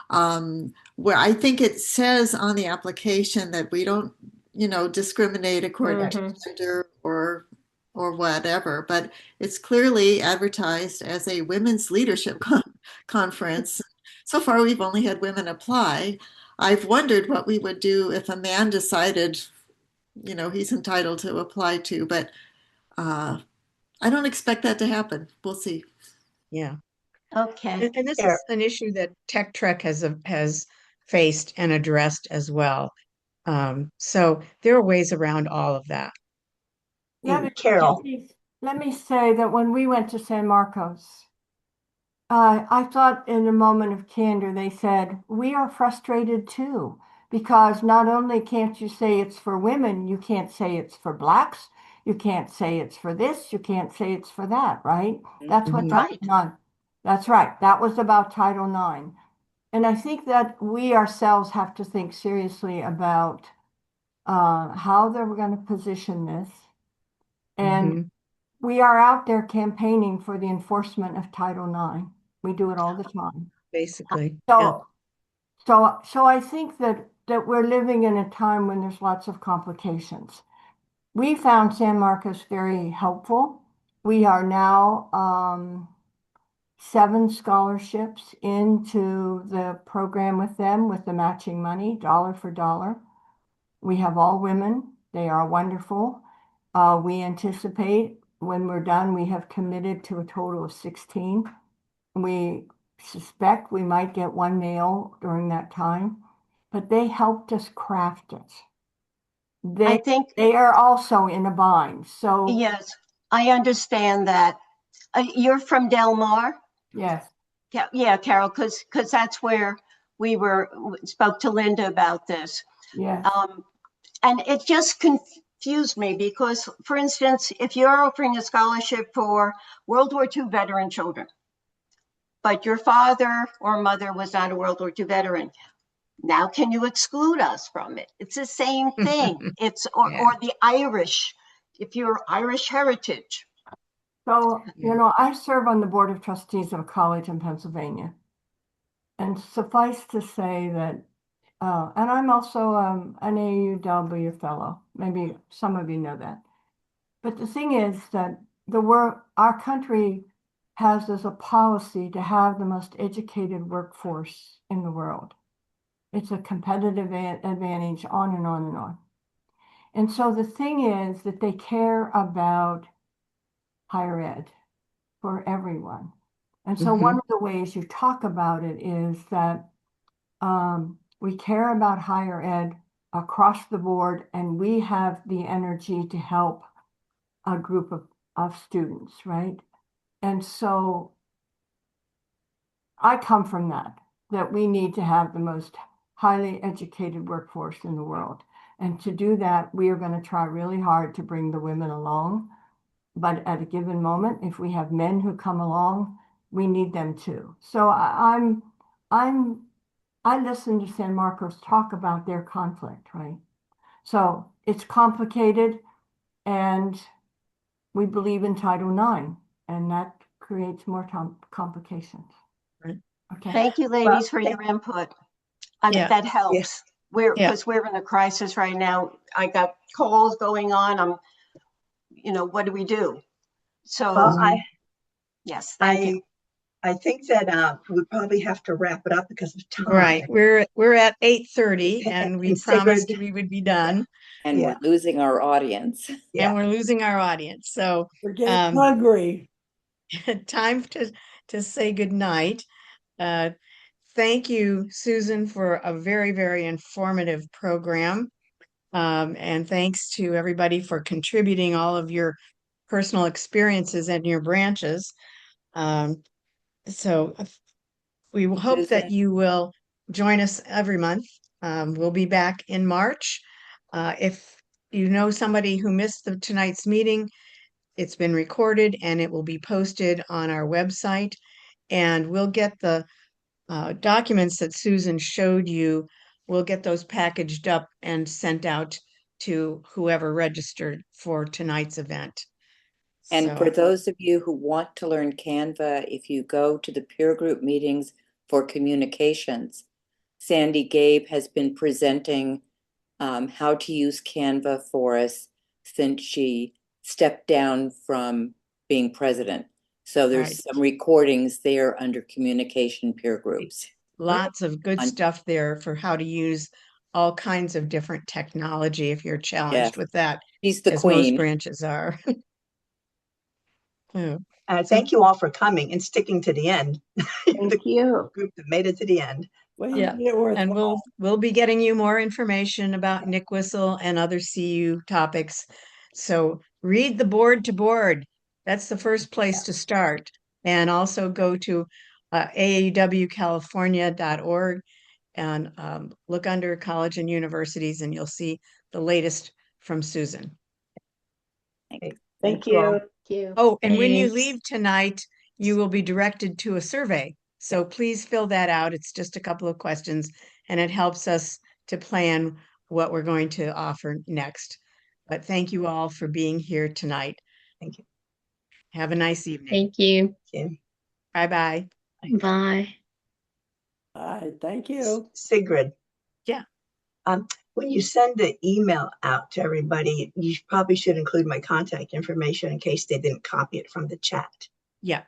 where I think it says on the application that we don't, discriminate according to gender or whatever, but it's clearly advertised as a women's leadership conference. So far, we've only had women apply. I've wondered what we would do if a man decided, he's entitled to apply to, but I don't expect that to happen. We'll see. Yeah. Okay. And this is an issue that Tech Trek has faced and addressed as well. So there are ways around all of that. Carol. Let me say that when we went to San Marcos, I thought in a moment of candor, they said, we are frustrated too, because not only can't you say it's for women, you can't say it's for blacks, you can't say it's for this, you can't say it's for that, right? That's what Title IX. That's right. That was about Title IX. And I think that we ourselves have to think seriously about how they're going to position this. And we are out there campaigning for the enforcement of Title IX. We do it all the time. Basically. So So I think that we're living in a time when there's lots of complications. We found San Marcos very helpful. We are now 7 scholarships into the program with them with the matching money, dollar for dollar. We have all women. They are wonderful. We anticipate when we're done, we have committed to a total of 16. We suspect we might get 1 male during that time, but they helped us craft it. I think, They are also in a bind. So yes, I understand that. You're from Del Mar? yes, Yeah, Carol, because that's where we spoke to Linda about this. yes, And it just confused me because, for instance, if you're offering a scholarship for World War II veteran children, but your father or mother was not a World War II veteran, now can you exclude us from it? It's the same thing. It's or the Irish, if you're Irish heritage. So, I serve on the Board of Trustees of a college in Pennsylvania. And suffice to say that, and I'm also an AUW fellow. Maybe some of you know that. But the thing is that our country has as a policy to have the most educated workforce in the world. It's a competitive advantage, on and on and on. And so the thing is that they care about higher ed for everyone. And so one of the ways you talk about it is that we care about higher ed across the board, and we have the energy to help a group of students, right? And so I come from that we need to have the most highly educated workforce in the world. And to do that, we are going to try really hard to bring the women along. But at a given moment, if we have men who come along, we need them too. So I listen to San Marcos talk about their conflict, right? So it's complicated, and we believe in Title IX, and that creates more complications. Right. Okay. Thank you, ladies, for your input. That helps. Because we're in a crisis right now. I got calls going on. What do we do? So, Well, yes, thank you. I think that we probably have to wrap it up because of time. Right. We're at 8:30 and we promised we would be done. And we're losing our audience. And we're losing our audience. So We're getting hungry. time to say goodnight. Thank you, Susan, for a very, very informative program. And thanks to everybody for contributing all of your personal experiences and your branches. So we will hope that you will join us every month. We'll be back in March. If you know somebody who missed tonight's meeting, it's been recorded and it will be posted on our website. And we'll get the documents that Susan showed you. We'll get those packaged up and sent out to whoever registered for tonight's event. And for those of you who want to learn Canva, if you go to the peer group meetings for communications, Sandy Gabe has been presenting how to use Canva for us since she stepped down from being president. So there's some recordings there under communication peer groups. Lots of good stuff there for how to use all kinds of different technology if you're challenged with that. She's the as queen. Most branches are. Thank you all for coming and sticking to the end. Thank you. Group that made it to the end. Well, and we'll be getting you more information about Nick Whistle and other CU topics. So read the board to board. That's the first place to start. And also go to aawcalifornia.org and look under college and universities, and you'll see the latest from Susan. Thank you. Oh, and when you leave tonight, you will be directed to a survey. So please fill that out. It's just a couple of questions, and it helps us to plan what we're going to offer next. But thank you all for being here tonight. Thank you. Have a nice evening. Thank you. Thank you. Bye-bye. Bye. Thank you. Sigrid. Yeah. When you send the email out to everybody, you probably should include my contact information in case they didn't copy it from the chat. Yeah,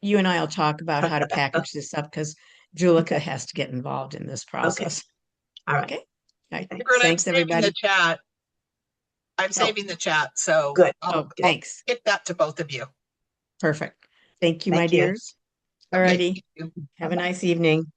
you and I will talk about how to package this up because Julica has to get involved in this process. All right. Okay. All right. Sigrid, Thanks, I'm saving everybody. the chat. I'm saving the chat, so Good. I'll Thanks. get that to both of you. Perfect. Thank you, my Thank you. dears. All righty. Thank you. Have a nice evening.